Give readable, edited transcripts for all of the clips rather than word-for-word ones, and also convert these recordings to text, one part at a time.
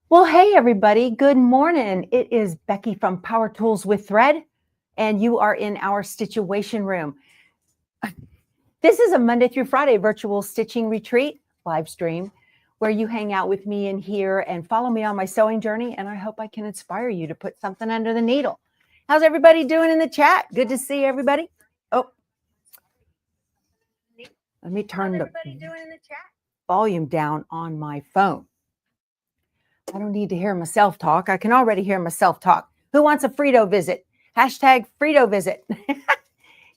Well, hey, everybody. Good morning. It is Becky from Power Tools with Thread, and you are in our Stitchuation room. This is a Monday through Friday virtual stitching retreat live stream where you hang out with me in here and follow me on my sewing journey. And I hope I can inspire you to put something under the needle. How's everybody doing in the chat? Good to see everybody. Oh, let me turn the volume down on my phone. I don't need to hear myself talk. I can already hear myself talk. Who wants a Frito visit? Hashtag Frito visit.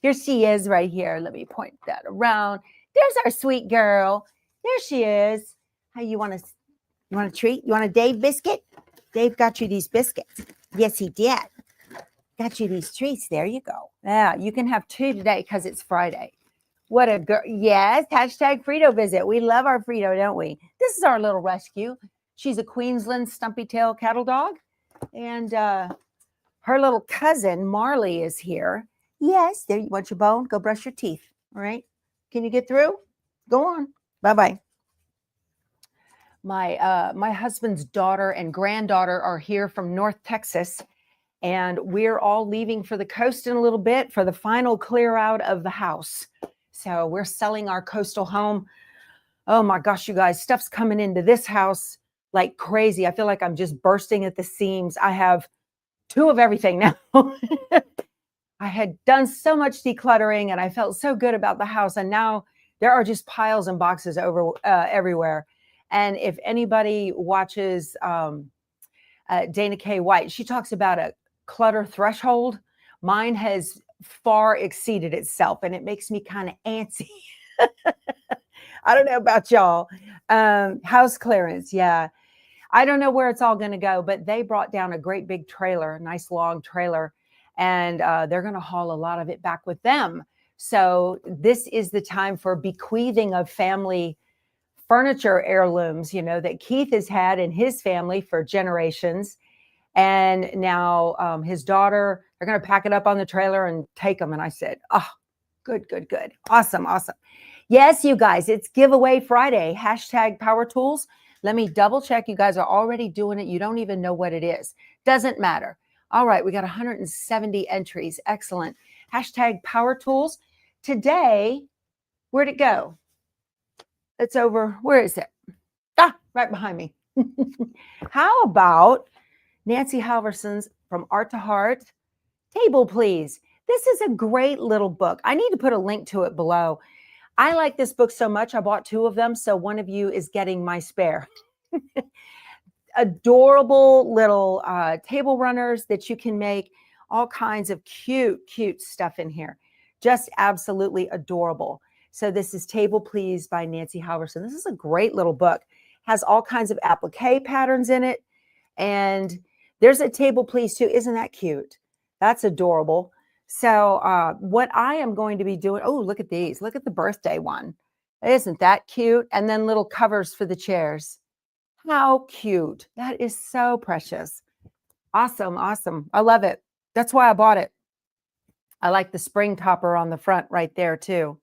Here she is right here. Let me point that around. There's our sweet girl. There she is. How you want a treat? You want a Dave biscuit? Dave got you these biscuits. Yes, he did. Got you these treats. There you go. Yeah, you can have two today because it's Friday. What a girl. Yes, hashtag Frito visit. We love our Frito, don't we? This is our little rescue. She's a Queensland stumpy tail cattle dog. And her little cousin, Marley, is here. Yes, there you want your bone? Go brush your teeth. All right. Can you get through? Go on. Bye-bye. My husband's daughter and granddaughter are here from North Texas. And we're all leaving for the coast in a little bit for the final clear out of the house. So we're selling our coastal home. Oh my gosh, you guys, stuff's coming into this house like crazy. I feel like I'm just bursting at the seams. I have two of everything now. I had done so much decluttering and I felt so good about the house. And now there are just piles and boxes over everywhere. And if anybody watches Dana K. White, she talks about a clutter threshold. Mine has far exceeded itself and it makes me kind of antsy. I don't know about y'all. House clearance. Yeah. I don't know where it's all going to go, but they brought down a great big trailer, a nice long trailer, and they're going to haul a lot of it back with them. So this is the time for bequeathing of family furniture heirlooms, you know, that Keith has had in his family for generations. And now his daughter, they're going to pack it up on the trailer and take them. And I said, oh, good, good, good. Awesome, awesome. Yes, you guys, it's giveaway Friday, hashtag Power Tools. Let me double check. You guys are already doing it. You don't even know what it is. Doesn't matter. All right, we got 170 entries. Excellent. Hashtag Power Tools. Today, where'd it go? It's over. Where is it? Ah, right behind me. How about Nancy Halverson's From Art to Heart? Table, please. This is a great little book. I need to put a link to it below. I like this book so much, I bought two of them, so one of you is getting my spare. Adorable little table runners that you can make, all kinds of cute, cute stuff in here. Just absolutely adorable. So this is Table Please by Nancy Halverson. This is a great little book. Has all kinds of applique patterns in it. And there's a Table Please too. Isn't that cute? That's adorable. So what I am going to be doing, oh, look at these. Look at the birthday one. Isn't that cute? And then little covers for the chairs. How cute. That is so precious. Awesome, awesome. I love it. That's why I bought it. I like the spring topper on the front right there too.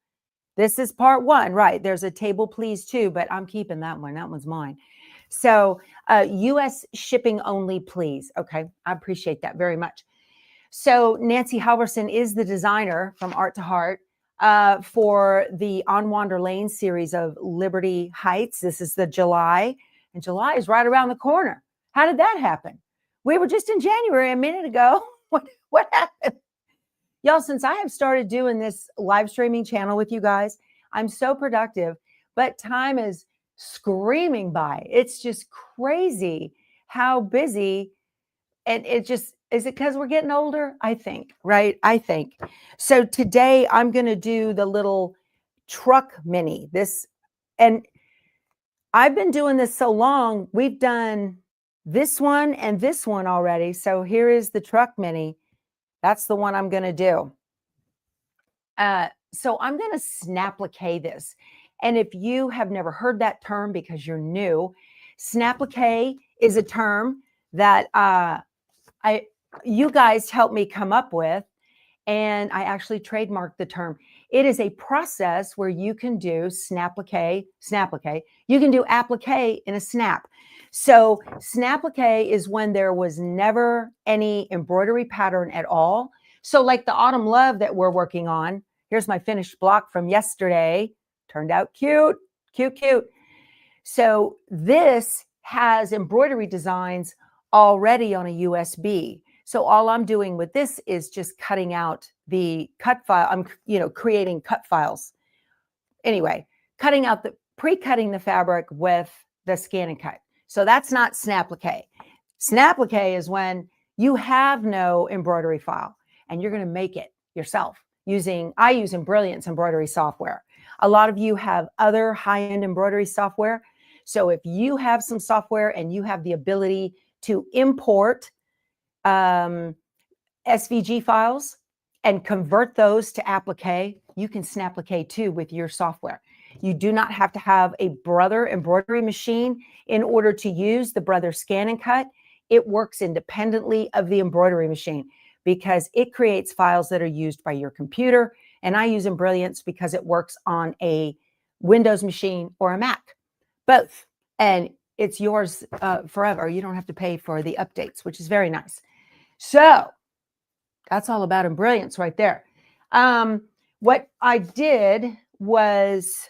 This is part one, right? There's a Table Please too, but I'm keeping that one. That one's mine. So U.S. shipping only, please. Okay, I appreciate that very much. So Nancy Halverson is the designer from Art to Heart for the On Wander Lane series of Liberty Heights. This is the July, and July is right around the corner. How did that happen? We were just in January a minute ago. What happened? Y'all, since I have started doing this live streaming channel with you guys, I'm so productive, but time is screaming by. It's just crazy how busy, and it just, is it because we're getting older? I think, right? I think. So today I'm going to do the little truck mini. This, and I've been doing this so long. We've done this one and this one already. So here is the truck mini. That's the one I'm going to do. So I'm going to Snaplique this. And if you have never heard that term because you're new, Snaplique is a term that you guys helped me come up with, and I actually trademarked the term. It is a process where you can do Snaplique. You can do applique in a snap. So Snaplique is when there was never any embroidery pattern at all. So like the Autumn Love that we're working on, here's my finished block from yesterday. Turned out cute, cute, cute. So this has embroidery designs already on a USB. So all I'm doing with this is just cutting out the cut file. I'm, creating cut files. Anyway, pre-cutting the fabric with the ScanNCut. So that's not Snaplique. Snaplique is when you have no embroidery file and you're going to make it yourself I use Embrilliance embroidery software. A lot of you have other high-end embroidery software. So if you have some software and you have the ability to import SVG files and convert those to applique, you can Snaplique too with your software. You do not have to have a Brother embroidery machine in order to use the Brother ScanNCut. It works independently of the embroidery machine because it creates files that are used by your computer. And I use Embrilliance because it works on a Windows machine or a Mac, both. And it's yours forever. You don't have to pay for the updates, which is very nice. So that's all about Embrilliance right there. What I did was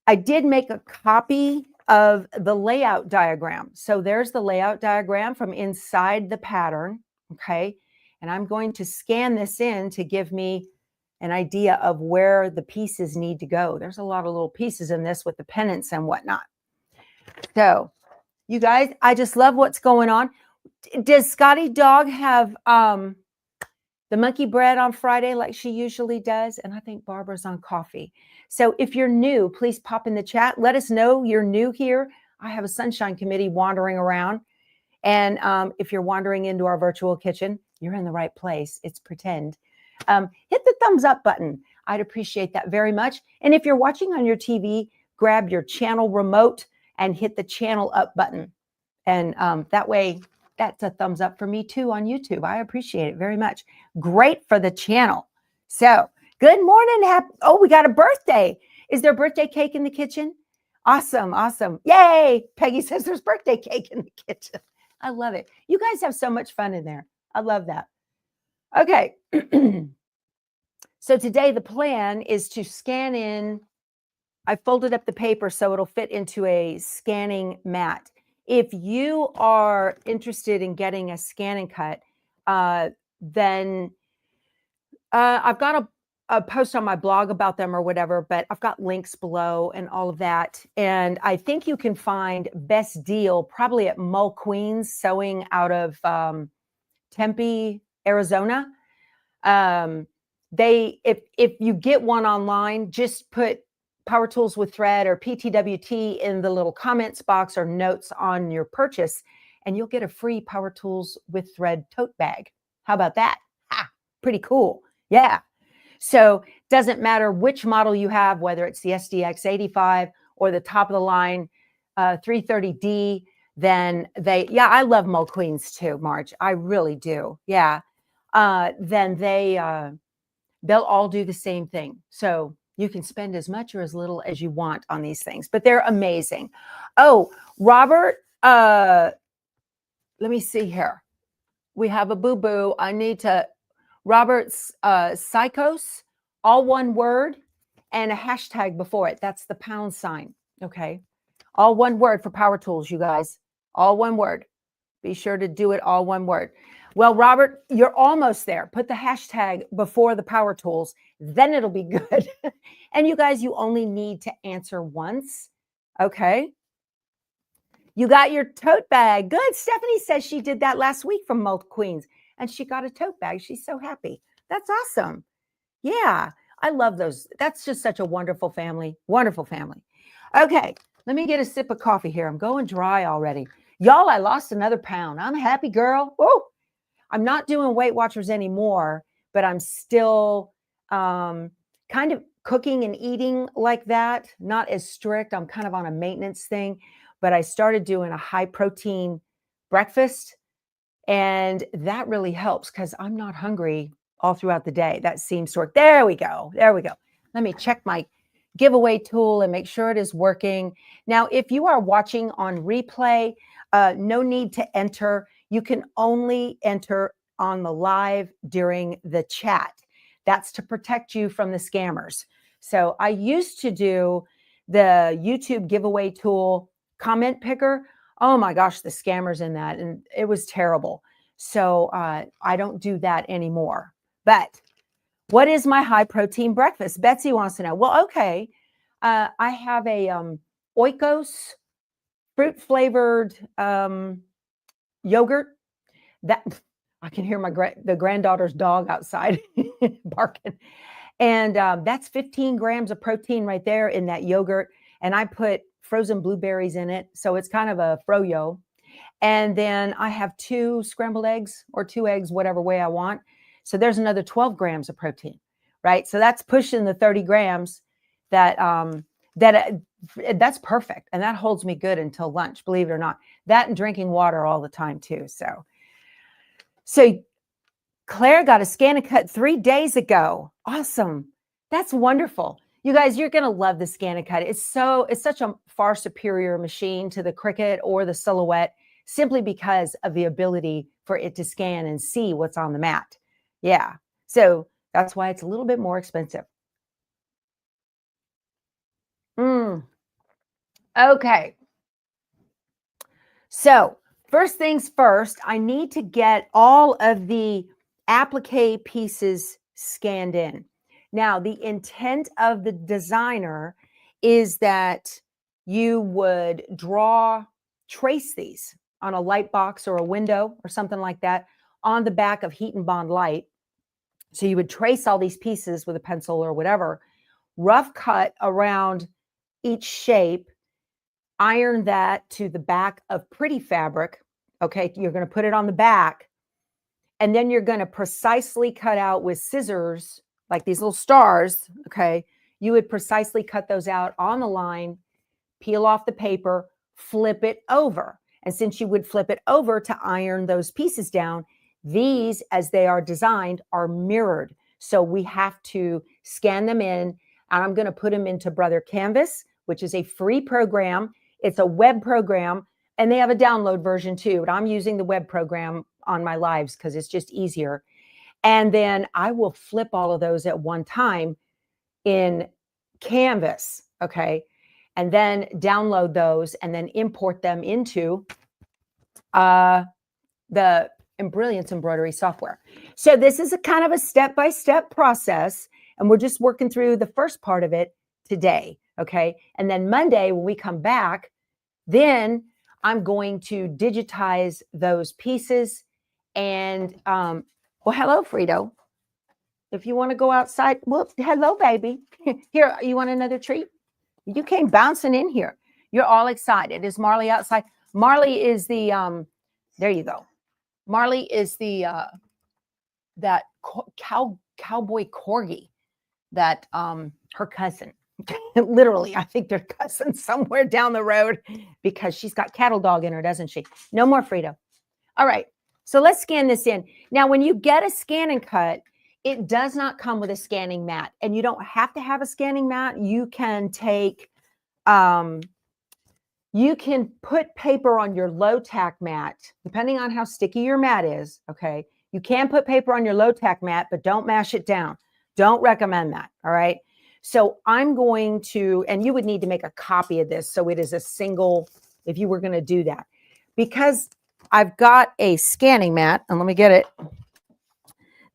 I did make a copy of the layout diagram. So there's the layout diagram from inside the pattern. Okay. And I'm going to scan this in to give me an idea of where the pieces need to go. There's a lot of little pieces in this with the pennants and whatnot. So you guys, I just love what's going on. Does Scotty Dog have the monkey bread on Friday like she usually does? And I think Barbara's on coffee. So if you're new, please pop in the chat. Let us know you're new here. I have a sunshine committee wandering around. And if you're wandering into our virtual kitchen, you're in the right place. It's pretend. Hit the thumbs up button. I'd appreciate that very much. And if you're watching on your TV, grab your channel remote and hit the channel up button. And that way, that's a thumbs up for me too on YouTube. I appreciate it very much. Great for the channel. So good morning. Oh, we got a birthday. Is there birthday cake in the kitchen? Awesome. Awesome. Yay. Peggy says there's birthday cake in the kitchen. I love it. You guys have so much fun in there. I love that. Okay. So today the plan is to scan in. I folded up the paper so it'll fit into a scanning mat. If you are interested in getting a ScanNCut, then I've got a post on my blog about them or whatever, but I've got links below and all of that. And I think you can find best deal probably at Mull Queens Sewing out of Tempe, Arizona. If you get one online, just put Power Tools with Thread or PTWT in the little comments box or notes on your purchase, and you'll get a free Power Tools with Thread tote bag. How about that? Pretty cool. Yeah. So doesn't matter which model you have, whether it's the SDX 85 or the top of the line 330D, then I love Mull Queens too, Marge. I really do. Yeah. Then they'll all do the same thing. So you can spend as much or as little as you want on these things, but they're amazing. Oh, Robert, let me see here. We have a boo-boo. I need to, Robert's Psychos, all one word and a hashtag before it. That's the £. Okay. All one word for Power Tools, you guys. All one word. Be sure to do it all one word. Well, Robert, you're almost there. Put the hashtag before the Power Tools, then it'll be good. And you guys, you only need to answer once. Okay. You got your tote bag. Good. Stephanie says she did that last week from Mull Queens and she got a tote bag. She's so happy. That's awesome. Yeah. I love those. That's just such a wonderful family. Wonderful family. Okay. Let me get a sip of coffee here. I'm going dry already. Y'all, I lost another pound. I'm a happy girl. Oh, I'm not doing Weight Watchers anymore, but I'm still kind of cooking and eating like that. Not as strict. I'm kind of on a maintenance thing, but I started doing a high protein breakfast and that really helps because I'm not hungry all throughout the day. That seems to work. There we go. There we go. Let me check my giveaway tool and make sure it is working. Now, if you are watching on replay, no need to enter. You can only enter on the live during the chat. That's to protect you from the scammers. So I used to do the YouTube giveaway tool comment picker. Oh my gosh, the scammers in that, and it was terrible. So I don't do that anymore. But what is my high protein breakfast? Betsy wants to know. Well, okay. I have a Oikos fruit flavored yogurt. That I can hear the granddaughter's dog outside barking. And that's 15 grams of protein right there in that yogurt. And I put frozen blueberries in it. So it's kind of a froyo. And then I have 2 scrambled eggs or 2 eggs, whatever way I want. So there's another 12 grams of protein, right? So that's pushing the 30 grams that's perfect. And that holds me good until lunch, believe it or not. That and drinking water all the time too. So Claire got a ScanNCut 3 days ago. Awesome. That's wonderful. You guys, you're going to love the ScanNCut. It's such a far superior machine to the Cricut or the Silhouette, simply because of the ability for it to scan and see what's on the mat. Yeah. So that's why it's a little bit more expensive. Okay. So first things first, I need to get all of the applique pieces scanned in. Now, the intent of the designer is that you would trace these on a light box or a window or something like that on the back of Heat and Bond light. So you would trace all these pieces with a pencil or whatever, rough cut around each shape, iron that to the back of pretty fabric. Okay, you're going to put it on the back, and then you're going to precisely cut out with scissors, like these little stars. Okay, you would precisely cut those out on the line, peel off the paper, flip it over. And since you would flip it over to iron those pieces down, these, as they are designed, are mirrored. So we have to scan them in, and I'm going to put them into Brother Canvas, which is a free program. It's a web program, and they have a download version too, but I'm using the web program on my lives because it's just easier. And then I will flip all of those at one time in Canvas, okay? And then download those and then import them into the Embrilliance embroidery software. So this is a kind of a step-by-step process, and we're just working through the first part of it today, okay? And then Monday, when we come back, then I'm going to digitize those pieces. And, well, hello, Frito. If you want to go outside, well, hello, baby. Here, you want another treat? You came bouncing in here. You're all excited. Is Marley outside? Marley is the, there you go. Marley is the, that cowboy corgi that, her cousin, literally, I think they're cousins somewhere down the road because she's got cattle dog in her, doesn't she? No more Frito. All right. So let's scan this in. Now, when you get a ScanNCut, it does not come with a scanning mat, and you don't have to have a scanning mat. You can take, you can put paper on your low tack mat, depending on how sticky your mat is. Okay. You can put paper on your low tack mat, but don't mash it down. Don't recommend that. All right. So I'm going to, and you would need to make a copy of this so it is a single, if you were going to do that. Because I've got a scanning mat, and let me get it.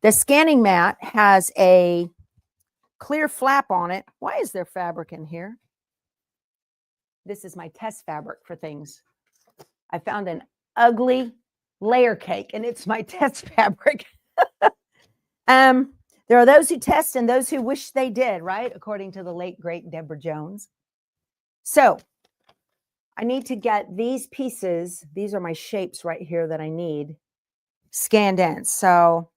The scanning mat has a clear flap on it. Why is there fabric in here? This is my test fabric for things. I found an ugly layer cake, and it's my test fabric. There are those who test and those who wish they did, right? According to the late, great Deborah Jones. So I need to get these pieces. These are my shapes right here that I need scanned in. So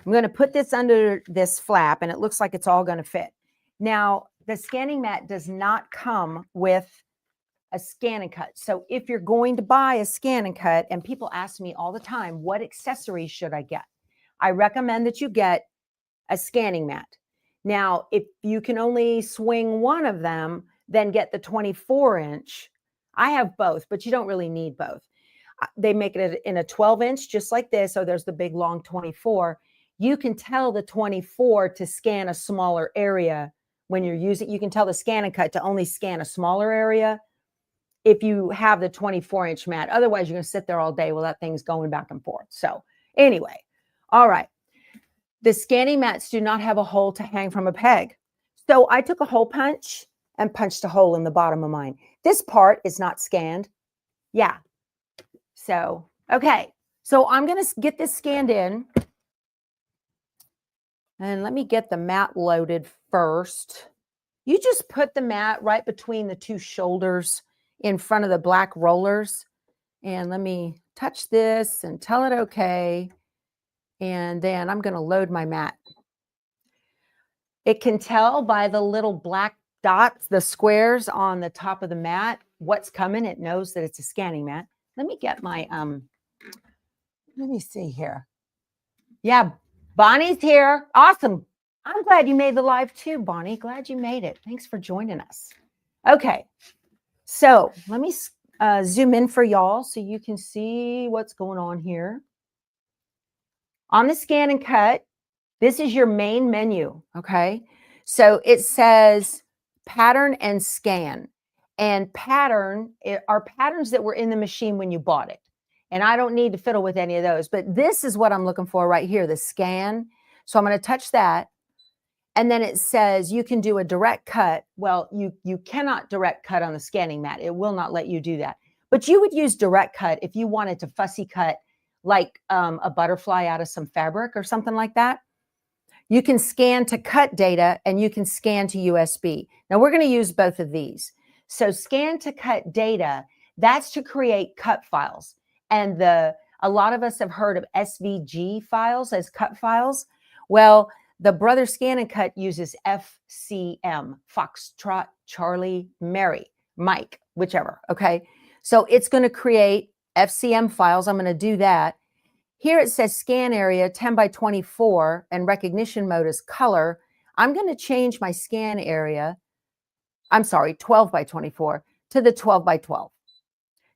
I'm going to put this under this flap, and it looks like it's all going to fit. Now, the scanning mat does not come with a ScanNCut. So if you're going to buy a ScanNCut, and people ask me all the time, what accessories should I get? I recommend that you get a scanning mat. Now, if you can only swing one of them, then get the 24-inch. I have both, but you don't really need both. They make it in a 12-inch, just like this. So there's the big long 24. You can tell the 24 to scan a smaller area when you're using. You can tell the ScanNCut to only scan a smaller area if you have the 24-inch mat. Otherwise, you're going to sit there all day while that thing's going back and forth. So anyway, all right. The scanning mats do not have a hole to hang from a peg. So I took a hole punch and punched a hole in the bottom of mine. This part is not scanned. Yeah. So, okay. So I'm going to get this scanned in. And let me get the mat loaded first. You just put the mat right between the two shoulders in front of the black rollers. And let me touch this and tell it okay. And then I'm going to load my mat. It can tell by the little black dots, the squares on the top of the mat, what's coming. It knows that it's a scanning mat. Let me get my, let me see here. Yeah, Bonnie's here. Awesome. I'm glad you made the live too, Bonnie. Glad you made it. Thanks for joining us. Okay, so let me zoom in for y'all so you can see what's going on here. On the ScanNCut, this is your main menu, okay? So it says pattern and scan. And pattern are patterns that were in the machine when you bought it. And I don't need to fiddle with any of those. But this is what I'm looking for right here, the scan. So I'm going to touch that. And then it says you can do a direct cut. Well, you cannot direct cut on the scanning mat. It will not let you do that. But you would use direct cut if you wanted to fussy cut like a butterfly out of some fabric or something like that. You can scan to cut data and you can scan to USB. Now we're going to use both of these. So scan to cut data, that's to create cut files. And a lot of us have heard of SVG files as cut files. Well, the Brother ScanNCut uses FCM, Foxtrot, Charlie, Mary, Mike, whichever, okay? So it's going to create FCM files. I'm going to do that. Here it says scan area 10 by 24 and recognition mode is color. I'm going to change my scan area, 12 by 24 to the 12 by 12.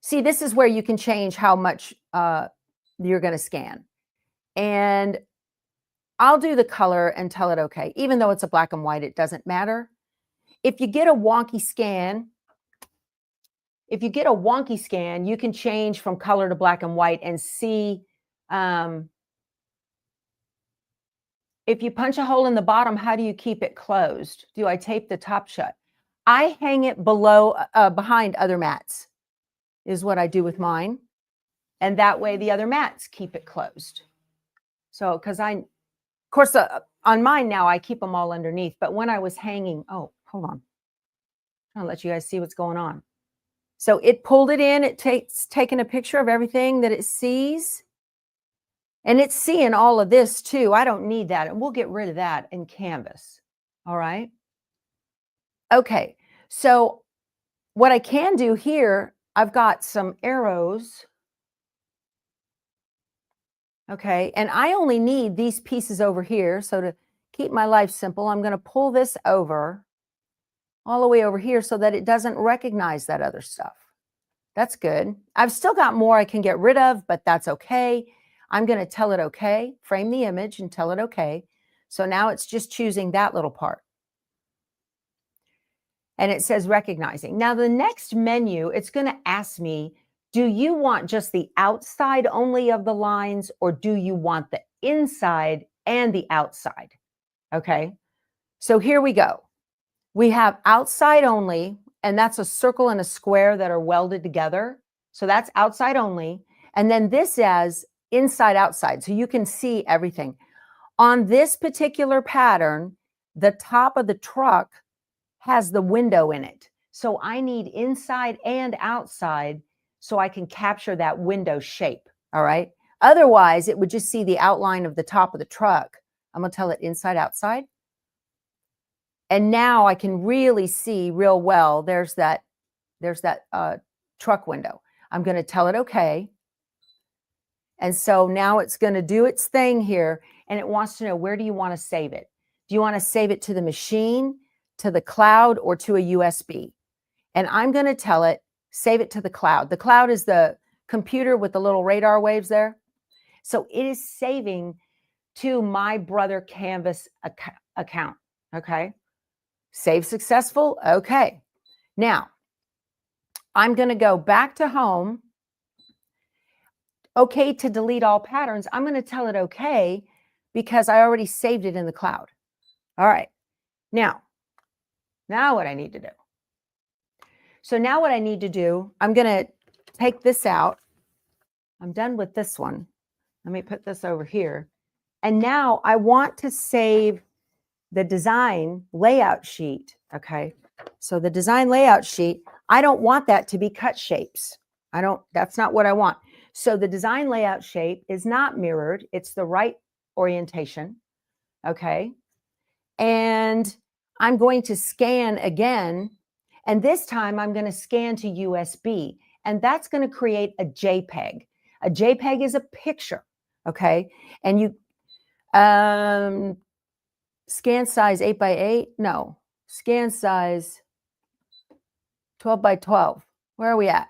See, this is where you can change how much you're going to scan. And I'll do the color and tell it okay. Even though it's a black and white, it doesn't matter. If you get a wonky scan, you can change from color to black and white and see. If you punch a hole in the bottom, how do you keep it closed? Do I tape the top shut? I hang it behind other mats is what I do with mine. And that way the other mats keep it closed. So, because of course, on mine now, I keep them all underneath. But when I was hanging, oh, hold on. I'll let you guys see what's going on. So it pulled it in. It's taken a picture of everything that it sees. And it's seeing all of this too. I don't need that. And we'll get rid of that in Canvas. All right. Okay. So what I can do here, I've got some arrows. Okay. And I only need these pieces over here. So to keep my life simple, I'm going to pull this over all the way over here so that it doesn't recognize that other stuff. That's good. I've still got more I can get rid of, but that's okay. I'm going to tell it okay, frame the image and tell it okay. So now it's just choosing that little part. And it says recognizing. Now the next menu, it's going to ask me, do you want just the outside only of the lines or do you want the inside and the outside? Okay, so here we go. We have outside only, and that's a circle and a square that are welded together. So that's outside only. And then this is inside outside, so you can see everything. On this particular pattern, the top of the truck has the window in it. So I need inside and outside so I can capture that window shape, all right? Otherwise, it would just see the outline of the top of the truck. I'm gonna tell it inside, outside. And now I can really see real well. There's that truck window. I'm gonna tell it okay. And so now it's going to do its thing here, and it wants to know, where do you want to save it? Do you want to save it to the machine, to the cloud, or to a USB? And I'm going to tell it, save it to the cloud. The cloud is the computer with the little radar waves there. So it is saving to my brother Canvas account. Okay. Save successful. Okay. Now I'm going to go back to home. Okay to delete all patterns. I'm going to tell it okay because I already saved it in the cloud. All right. Now what I need to do. So now what I need to do, I'm going to take this out. I'm done with this one. Let me put this over here. And now I want to save the design layout sheet. Okay. So the design layout sheet, I don't want that to be cut shapes. That's not what I want. So the design layout shape is not mirrored. It's the right orientation. Okay. And I'm going to scan again. And this time I'm going to scan to USB. And that's going to create a JPEG. A JPEG is a picture. Okay. And you, scan size 8x8. No, scan size 12x12. Where are we at?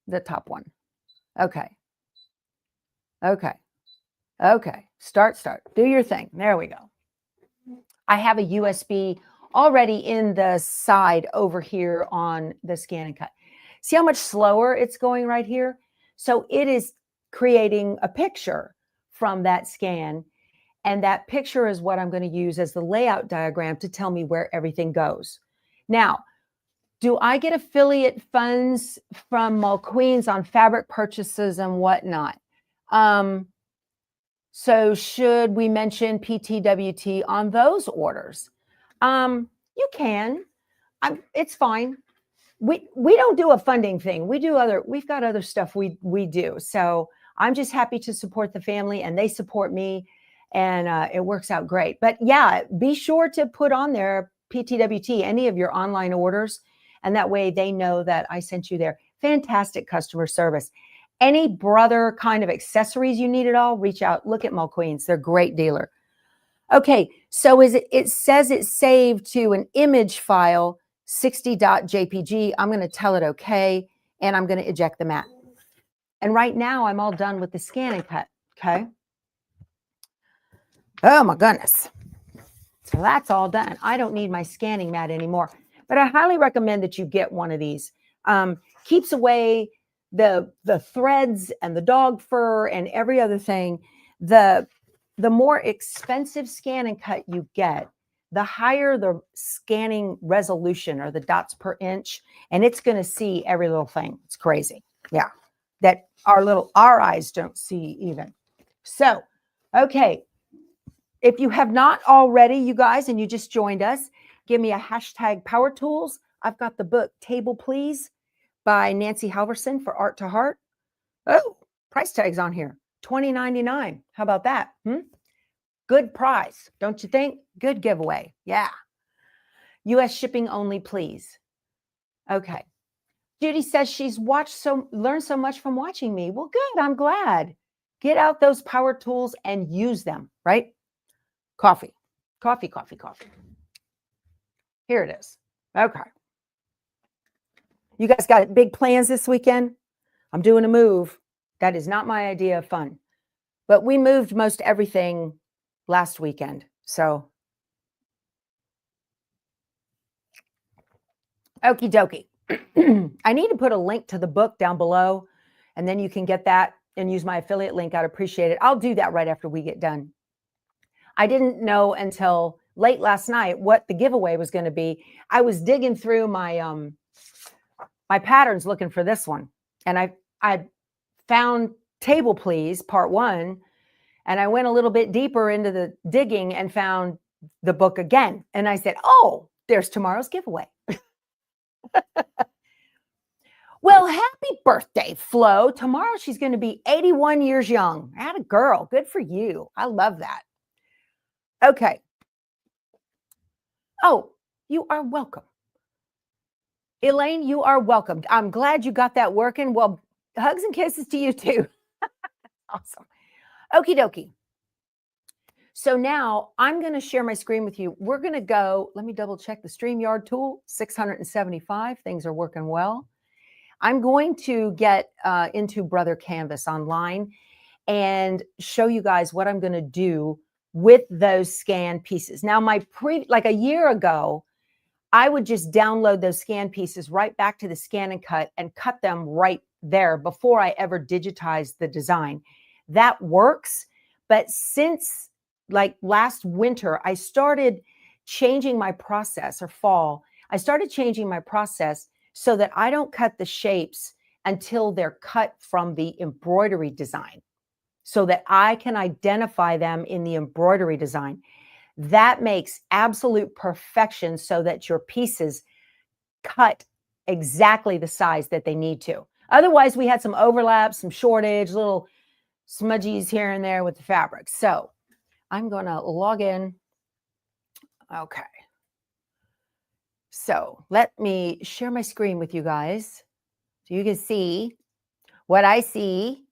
The top one. Okay. Okay. Okay. Start. Do your thing. There we go. I have a USB already in the side over here on the ScanNCut. See how much slower it's going right here? So it is creating a picture from that scan. And that picture is what I'm going to use as the layout diagram to tell me where everything goes. Now, do I get affiliate funds from Mulqueen's on fabric purchases and whatnot? So should we mention PTWT on those orders? You can. It's fine. We don't do a funding thing. We've got other stuff we do. So I'm just happy to support the family, and they support me, and it works out great. But yeah, be sure to put on there PTWT, any of your online orders, and that way they know that I sent you there. Fantastic customer service. Any brother kind of accessories you need at all, reach out. Look at Mulqueen's. They're a great dealer. Okay, so it says it's saved to an image file, 60.jpg. I'm going to tell it okay, and I'm going to eject the mat. And right now, I'm all done with the ScanNCut, okay? Oh, my goodness. So that's all done. I don't need my scanning mat anymore. But I highly recommend that you get one of these. Keeps away the threads and the dog fur and every other thing. The more expensive ScanNCut you get, the higher the scanning resolution, or the dots per inch, and it's going to see every little thing. It's crazy. Yeah. That our eyes don't see even. So, okay. If you have not already, you guys, and you just joined us, give me a hashtag Power Tools. I've got the book Table Please by Nancy Halverson for Art to Heart. Oh, price tag's on here. $20.99. How about that? Good price, don't you think? Good giveaway. Yeah. US shipping only, please. Okay. Judy says she's learned so much from watching me. Well, good. I'm glad. Get out those power tools and use them, right? Coffee. Here it is. Okay. You guys got big plans this weekend? I'm doing a move. That is not my idea of fun. But we moved most everything last weekend. So, okie dokie. I need to put a link to the book down below, and then you can get that and use my affiliate link. I'd appreciate it. I'll do that right after we get done. I didn't know until late last night what the giveaway was going to be. I was digging through my my patterns looking for this one, and I found Table Please Part 1, and I went a little bit deeper into the digging and found the book again. And I said, oh, there's tomorrow's giveaway. Well, happy birthday, Flo. Tomorrow she's going to be 81 years young. Atta girl. Good for you. I love that. Okay. Oh, you are welcome. Elaine, you are welcome. I'm glad you got that working. Well, hugs and kisses to you too. Awesome. Okie dokie. So now I'm going to share my screen with you. We're going to go, let me double check the StreamYard tool, 675. Things are working well. I'm going to get into Brother Canvas online and show you guys what I'm going to do with those scan pieces. Now, like a year ago, I would just download those scan pieces right back to the ScanNCut and cut them right there before I ever digitized the design. That works, but since like last winter, I started changing my process, or fall, I started changing my process so that I don't cut the shapes until they're cut from the embroidery design, so that I can identify them in the embroidery design. That makes absolute perfection so that your pieces cut exactly the size that they need to. Otherwise, we had some overlap, some shortage, little smudgies here and there with the fabric. So I'm going to log in. Okay. So let me share my screen with you guys so you can see what I see.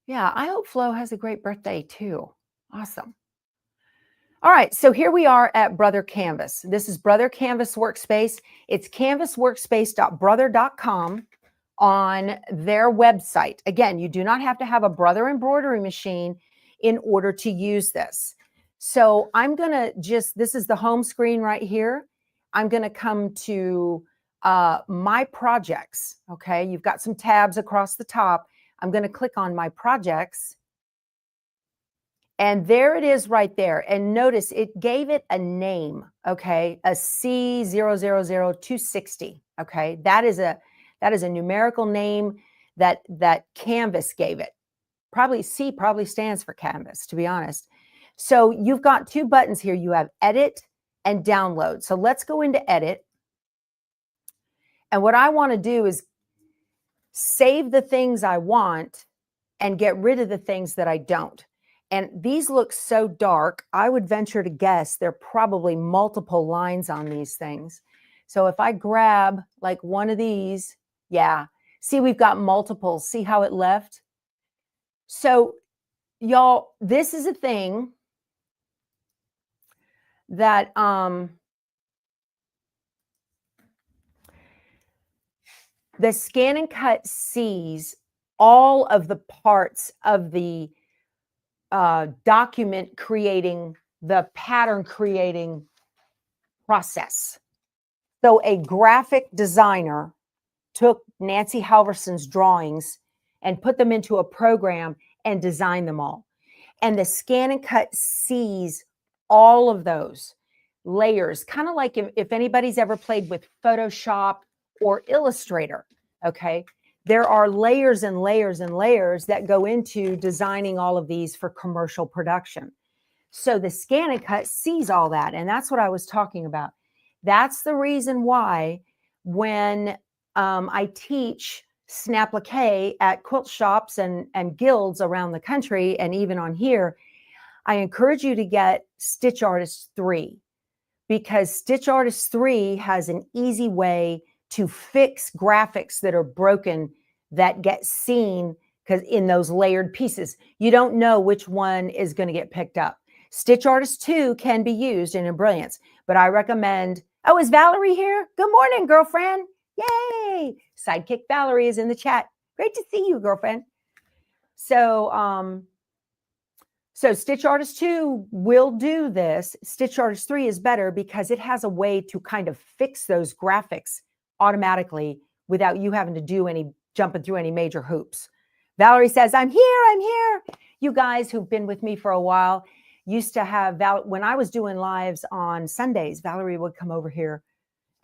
Yeah, I hope Flo has a great birthday too. Awesome. All right, so here we are at Brother Canvas. This is Brother Canvas Workspace. It's canvasworkspace.brother.com on their website. Again, you do not have to have a Brother embroidery machine in order to use this. So I'm going to this is the home screen right here. I'm going to come to my projects. Okay, you've got some tabs across the top. I'm going to click on my projects. And there it is right there. And notice it gave it a name, okay? A C000260, okay? That is a numerical name that Canvas gave it. C probably stands for Canvas, to be honest. So you've got two buttons here. You have edit and download. So let's go into edit. And what I want to do is save the things I want and get rid of the things that I don't. And these look so dark, I would venture to guess there are probably multiple lines on these things. So if I grab like one of these, yeah, see, we've got multiples. See how it left? So y'all, this is a thing that the ScanNCut sees all of the parts of the document creating, the pattern creating process. So a graphic designer took Nancy Halverson's drawings and put them into a program and designed them all. And the ScanNCut sees all of those layers, kind of like if anybody's ever played with Photoshop or Illustrator, okay? There are layers and layers and layers that go into designing all of these for commercial production. So the ScanNCut sees all that, and that's what I was talking about. That's the reason why when I teach Snaplique at quilt shops and guilds around the country, and even on here, I encourage you to get Stitch Artist 3, because Stitch Artist 3 has an easy way to fix graphics that are broken, that get seen because in those layered pieces, you don't know which one is going to get picked up. Stitch Artist 2 can be used in Embrilliance, but I recommend, oh, is Valerie here? Good morning, girlfriend. Yay. Sidekick Valerie is in the chat. Great to see you, girlfriend. So, so Stitch Artist 2 will do this. Stitch Artist 3 is better because it has a way to kind of fix those graphics automatically without you having to do any jumping through any major hoops. Valerie says, I'm here. You guys who've been with me for a while used to have, when I was doing lives on Sundays, Valerie would come over here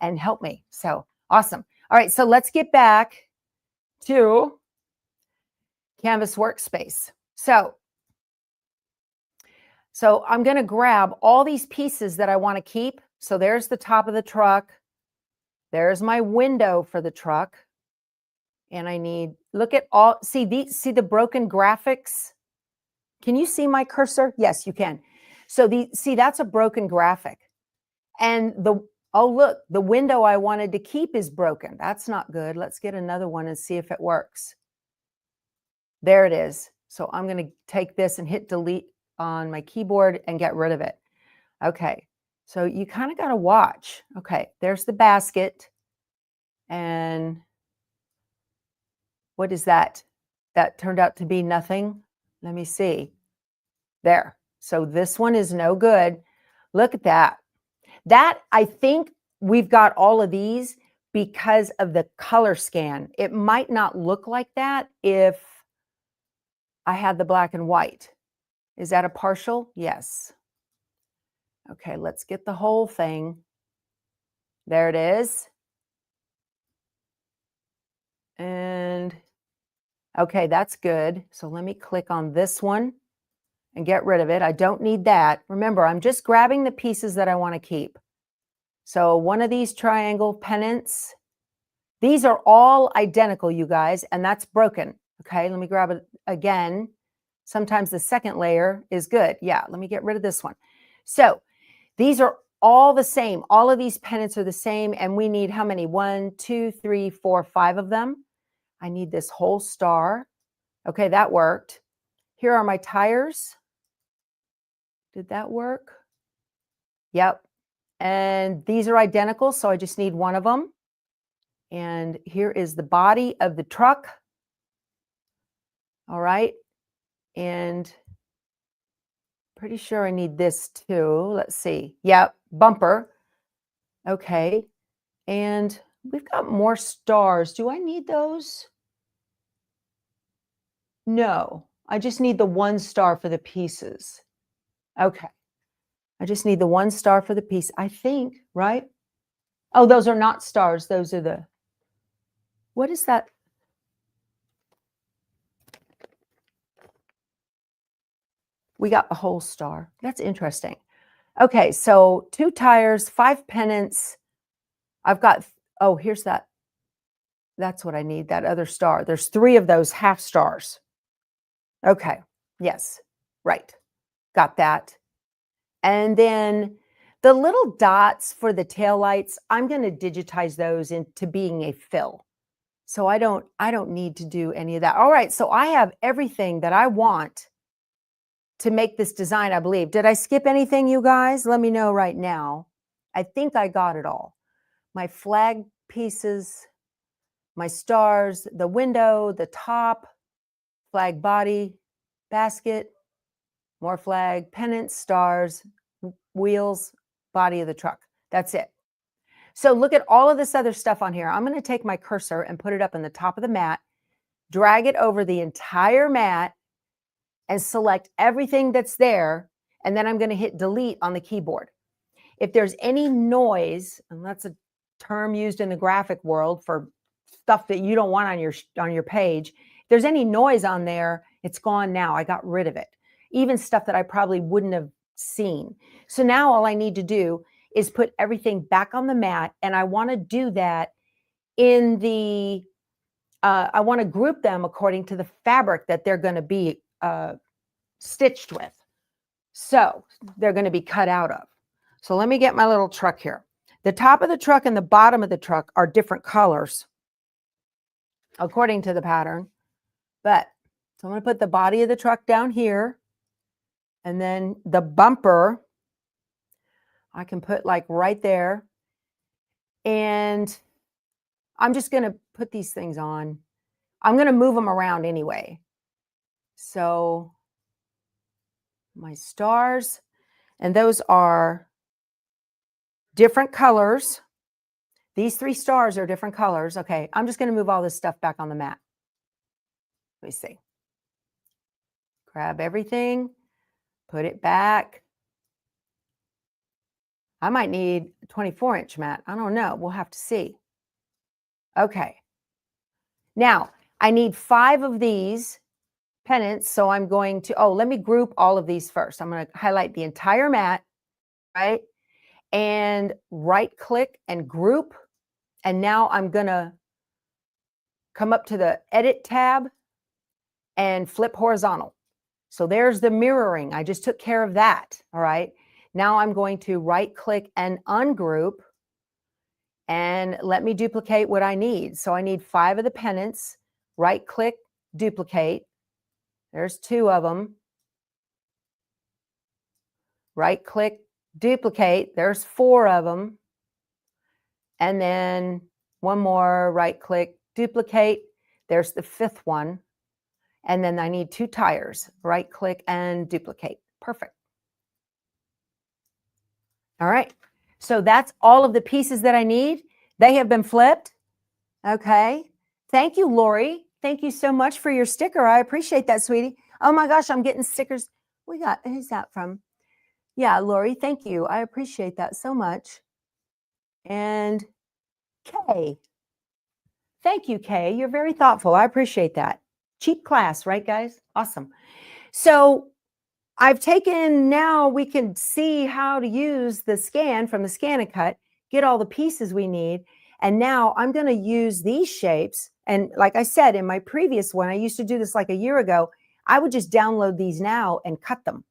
and help me. So awesome. All right, so let's get back to Canvas Workspace. So I'm going to grab all these pieces that I want to keep. So there's the top of the truck. There's my window for the truck. And I need, look at all, see the broken graphics? Can you see my cursor? Yes, you can. So see, that's a broken graphic. And oh, look, the window I wanted to keep is broken. That's not good. Let's get another one and see if it works. There it is. So I'm going to take this and hit delete on my keyboard and get rid of it. Okay, so you kind of got to watch. Okay, there's the basket. And what is that? That turned out to be nothing. Let me see. There. So this one is no good. Look at that. That, I think we've got all of these because of the color scan. It might not look like that if I had the black and white. Is that a partial? Yes. Okay, let's get the whole thing. There it is. And okay, that's good. So let me click on this one and get rid of it. I don't need that. Remember, I'm just grabbing the pieces that I want to keep. So one of these triangle pennants, these are all identical, you guys, and that's broken. Okay, let me grab it again. Sometimes the second layer is good. Yeah, let me get rid of this one. So these are all the same. All of these pennants are the same, and we need how many? 1, 2, 3, 4, 5 of them. I need this whole star. Okay, that worked. Here are my tires. Did that work? Yep. And these are identical, so I just need one of them. And here is the body of the truck. All right. And pretty sure I need this too. Let's see. Yep, bumper. Okay. And we've got more stars. Do I need those? No, I just need the one star for the pieces. Okay. I just need the one star for the piece, I think, right? Oh, those are not stars. Those are the, what is that? We got the whole star. That's interesting. Okay, so 2 tires, 5 pennants. I've got, oh, here's that. That's what I need, that other star. There's 3 of those half stars. Okay, yes, right. Got that. And then the little dots for the taillights, I'm going to digitize those into being a fill. So I don't need to do any of that. All right, so I have everything that I want to make this design, I believe. Did I skip anything, you guys? Let me know right now. I think I got it all. My flag pieces, my stars, the window, the top, flag body, basket, more flag, pennants, stars, wheels, body of the truck. That's it. So look at all of this other stuff on here. I'm going to take my cursor and put it up in the top of the mat, drag it over the entire mat, and select everything that's there. And then I'm going to hit delete on the keyboard. If there's any noise, and that's a term used in the graphic world for stuff that you don't want on your page, if there's any noise on there, it's gone now. I got rid of it. Even stuff that I probably wouldn't have seen. So now all I need to do is put everything back on the mat, and I want to do that in the, I want to group them according to the fabric that they're going to be stitched with. So they're going to be cut out of. So let me get my little truck here. The top of the truck and the bottom of the truck are different colors according to the pattern. But so I'm going to put the body of the truck down here. And then the bumper, I can put like right there. And I'm just going to put these things on. I'm going to move them around anyway. So my stars, and those are different colors. These 3 stars are different colors. Okay, I'm just going to move all this stuff back on the mat. Let me see. Grab everything, put it back. I might need a 24-inch mat. I don't know. We'll have to see. Okay. Now, I need 5 of these pennants, so I'm going to, oh, let me group all of these first. I'm going to highlight the entire mat, right? And right-click and group. And now I'm going to come up to the Edit tab and flip horizontal. So there's the mirroring. I just took care of that, all right? Now I'm going to right-click and ungroup, and let me duplicate what I need. So I need 5 of the pennants, right-click, duplicate. There's 2 of them. Right click, duplicate. There's 4 of them. And then one more, right click, duplicate. There's the 5th one. And then I need 2 tires. Right click and duplicate. Perfect. All right. So that's all of the pieces that I need. They have been flipped. Okay. Thank you, Lori. Thank you so much for your sticker. I appreciate that, sweetie. Oh my gosh, I'm getting stickers. Who's that from? Yeah, Lori, thank you. I appreciate that so much. And Kay. Thank you, Kay. You're very thoughtful. I appreciate that. Cheap class, right, guys? Awesome. So I've taken, now we can see how to use the scan from the ScanNCut, get all the pieces we need. And now I'm going to use these shapes. And like I said, in my previous one, I used to do this like a year ago. I would just download these now and cut them.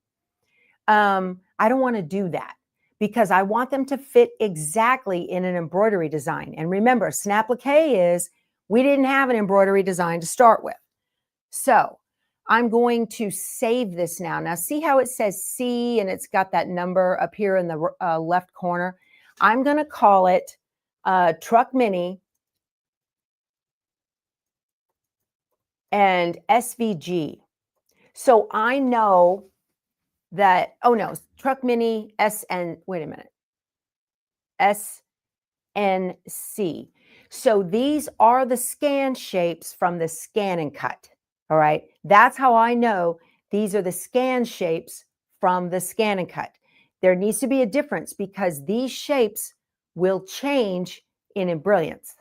I don't want to do that because I want them to fit exactly in an embroidery design. And remember, Snaplique is, we didn't have an embroidery design to start with. So I'm going to save this now. Now see how it says C and it's got that number up here in the left corner. I'm going to call it Truck Mini and SVG. So I know that, oh no, Truck Mini SN, wait a minute, SNC. So these are the scan shapes from the ScanNCut. All right, that's how I know these are the scan shapes from the ScanNCut. There needs to be a difference because these shapes will change in Embrilliance.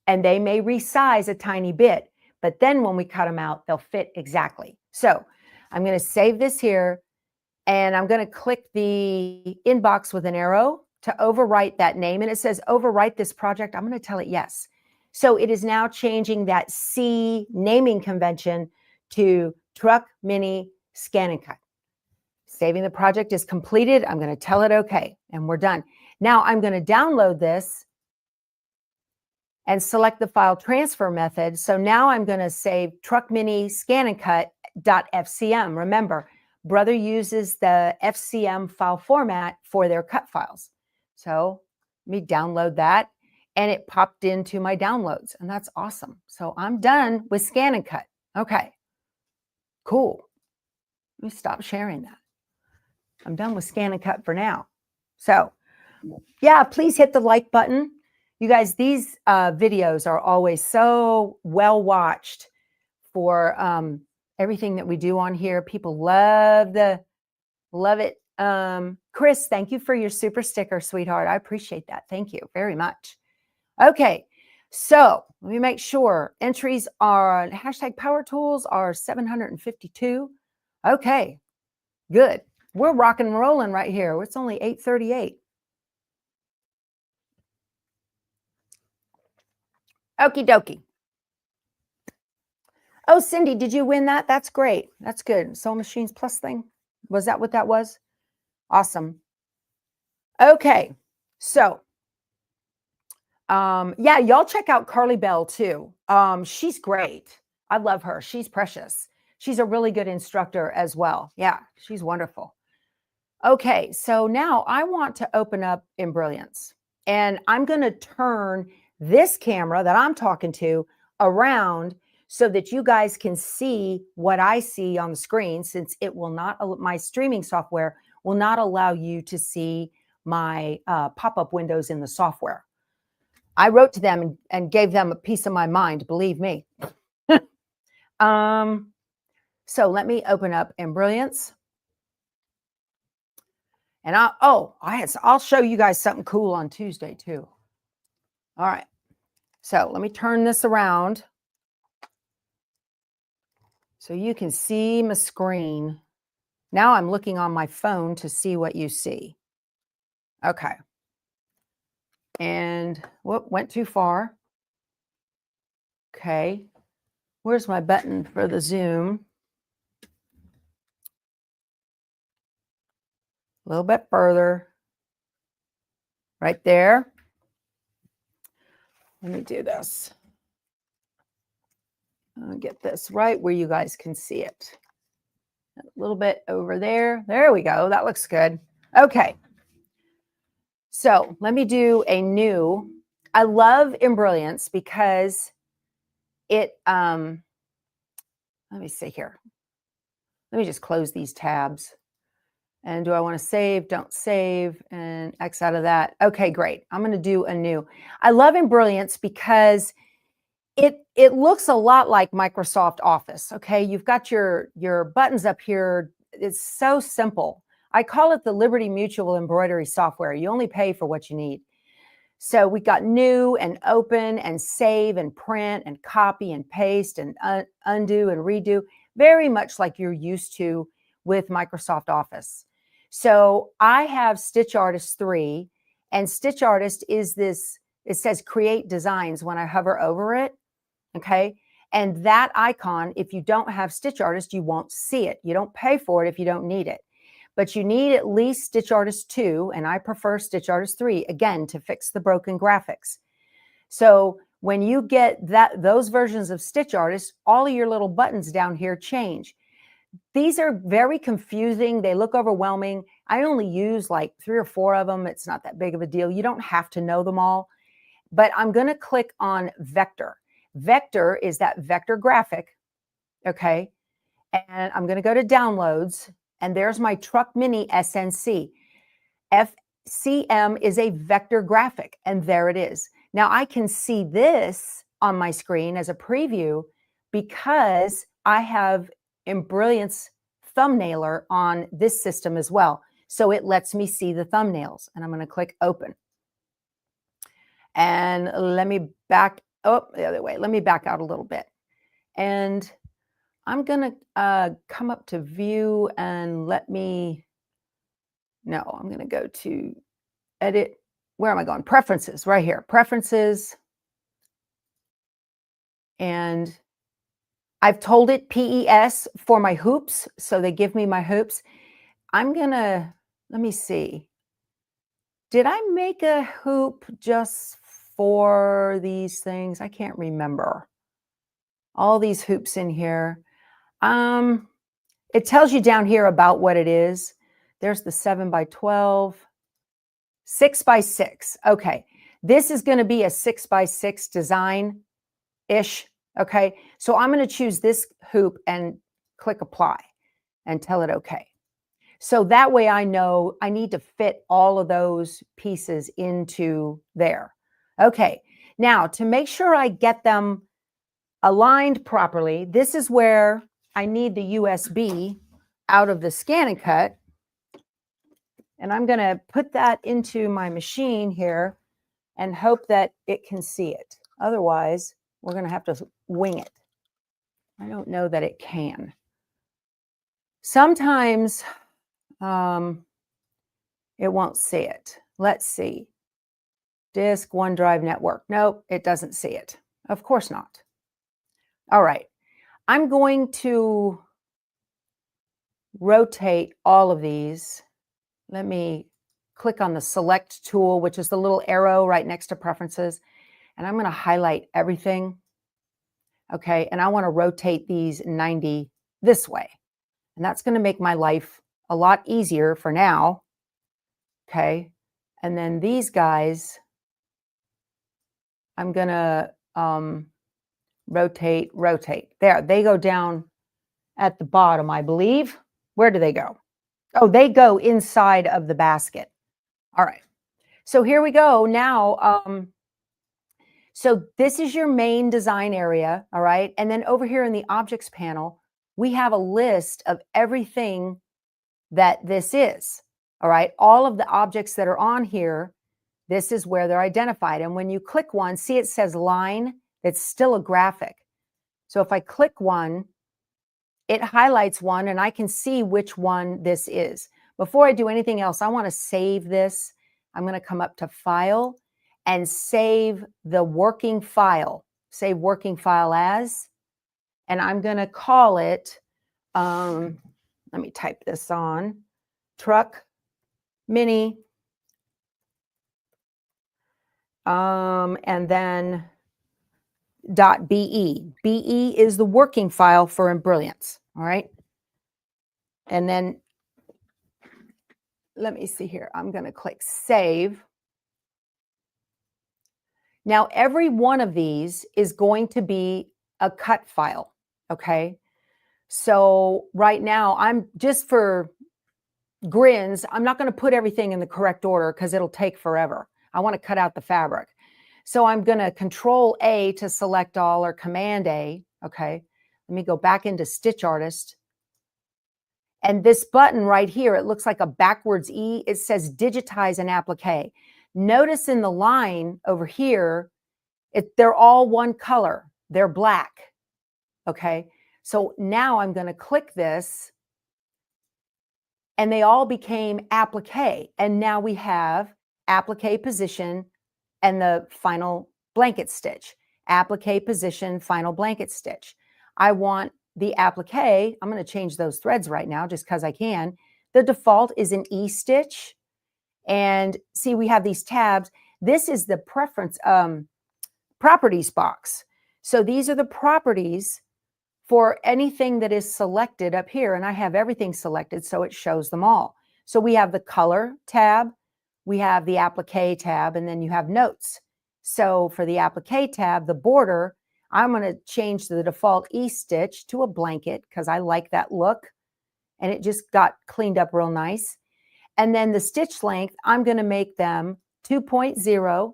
And they may resize a tiny bit, but then when we cut them out, they'll fit exactly. So I'm going to save this here, and I'm going to click the inbox with an arrow to overwrite that name. And it says overwrite this project. I'm going to tell it yes. So it is now changing that C naming convention to Truck Mini ScanNCut. Saving the project is completed. I'm going to tell it okay, and we're done. Now I'm going to download this and select the file transfer method. So now I'm going to save Truck Mini ScanNCut.fcm. Remember, Brother uses the FCM file format for their cut files. So let me download that, and it popped into my downloads, and that's awesome. So I'm done with ScanNCut. Okay, cool. Let me stop sharing that. I'm done with ScanNCut for now. So yeah, please hit the like button. You guys, these videos are always so well watched for everything that we do on here. People love it. Chris, thank you for your super sticker, sweetheart. I appreciate that. Thank you very much. Okay, so let me make sure entries are hashtag power tools are 752. Okay, good. We're rocking and rolling right here. It's only 8:38. Okie dokie. Oh, Cindy, did you win that? That's great. That's good. Soul Machines Plus thing. Was that what that was? Awesome. Okay. So, yeah, y'all check out Carly Bell too. She's great. I love her. She's precious. She's a really good instructor as well. Yeah, she's wonderful. Okay. So now I want to open up Embrilliance, and I'm going to turn this camera that I'm talking to around so that you guys can see what I see on the screen, since it will not, my streaming software will not allow you to see my pop-up windows in the software. I wrote to them and gave them a piece of my mind, believe me. So let me open up Embrilliance. And I'll show you guys something cool on Tuesday too. All right. So let me turn this around so you can see my screen. Now I'm looking on my phone to see what you see. Okay. And whoop, went too far. Okay. Where's my button for the zoom? A little bit further. Right there. Let me do this. I'll get this right where you guys can see it. A little bit over there. There we go. That looks good. Okay. So let me do a new. I love Embrilliance because it, let me see here. Let me just close these tabs. And do I want to save? Don't save, and X out of that. Okay, great. I'm going to do a new. I love Embrilliance because it looks a lot like Microsoft Office. Okay, you've got your buttons up here. It's so simple. I call it the Liberty Mutual embroidery software. You only pay for what you need. So we got new and open and save and print and copy and paste and undo and redo, very much like you're used to with Microsoft Office. So I have Stitch Artist 3, and Stitch Artist is this, it says create designs when I hover over it. Okay. And that icon, if you don't have Stitch Artist, you won't see it. You don't pay for it if you don't need it. But you need at least Stitch Artist 2, and I prefer Stitch Artist 3, again, to fix the broken graphics. So when you get those versions of Stitch Artist, all of your little buttons down here change. These are very confusing. They look overwhelming. I only use like 3 or 4 of them. It's not that big of a deal. You don't have to know them all. But I'm going to click on Vector. Vector is that vector graphic, okay? And I'm going to go to Downloads, and there's my Truck Mini SNC. FCM is a vector graphic, and there it is. Now I can see this on my screen as a preview because I have Embrilliance thumbnailer on this system as well. So it lets me see the thumbnails, and I'm going to click Open. And let me back, the other way. Let me back out a little bit. And I'm going to come up to View and I'm going to go to Edit. Where am I going? Preferences, right here. Preferences. And I've told it PES for my hoops, so they give me my hoops. I'm going to, let me see. Did I make a hoop just for these things? I can't remember. All these hoops in here. It tells you down here about what it is. There's the 7x12, 6x6. Okay, this is going to be a 6x6 design-ish. Okay, so I'm going to choose this hoop and click Apply and tell it okay. So that way I know I need to fit all of those pieces into there. Okay, now to make sure I get them aligned properly, this is where I need the USB out of the ScanNCut. And I'm going to put that into my machine here and hope that it can see it. Otherwise, we're going to have to wing it. I don't know that it can. Sometimes it won't see it. Let's see. Disk, OneDrive network. Nope, it doesn't see it. Of course not. All right. I'm going to rotate all of these. Let me click on the Select tool, which is the little arrow right next to Preferences. And I'm going to highlight everything. Okay. And I want to rotate these 90 this way. And that's going to make my life a lot easier for now. Okay. And then these guys, I'm going to rotate. There, they go down at the bottom, I believe. Where do they go? Oh, they go inside of the basket. All right. So here we go. Now, so this is your main design area. All right. And then over here in the Objects panel, we have a list of everything that this is. All right. All of the objects that are on here, this is where they're identified. And when you click one, see it says line. It's still a graphic. So if I click one, it highlights one and I can see which one this is. Before I do anything else, I want to save this. I'm going to come up to File and save the working file. Save working file as. And I'm going to call it, let me type this on, Truck Mini. And then .be. BE is the working file for Embrilliance, all right? And then let me see here. I'm going to click Save. Now, every one of these is going to be a cut file, okay? So right now, I'm just for grins, I'm not going to put everything in the correct order because it'll take forever. I want to cut out the fabric. So I'm going to Control A to select all, or Command A, okay? Let me go back into Stitch Artist. And this button right here, it looks like a backwards E. It says Digitize and Applique. Notice in the line over here, they're all one color. They're black, okay? So now I'm going to click this, and they all became Applique. And now we have Applique position and the final blanket stitch. Applique position, final blanket stitch. I want the applique. I'm going to change those threads right now just because I can. The default is an E stitch. And see, we have these tabs. This is the preference properties box. So these are the properties for anything that is selected up here. And I have everything selected, so it shows them all. So we have the color tab, we have the applique tab, and then you have notes. So for the applique tab, the border, I'm going to change the default E stitch to a blanket because I like that look. And it just got cleaned up real nice. And then the stitch length, I'm going to make them 2.0.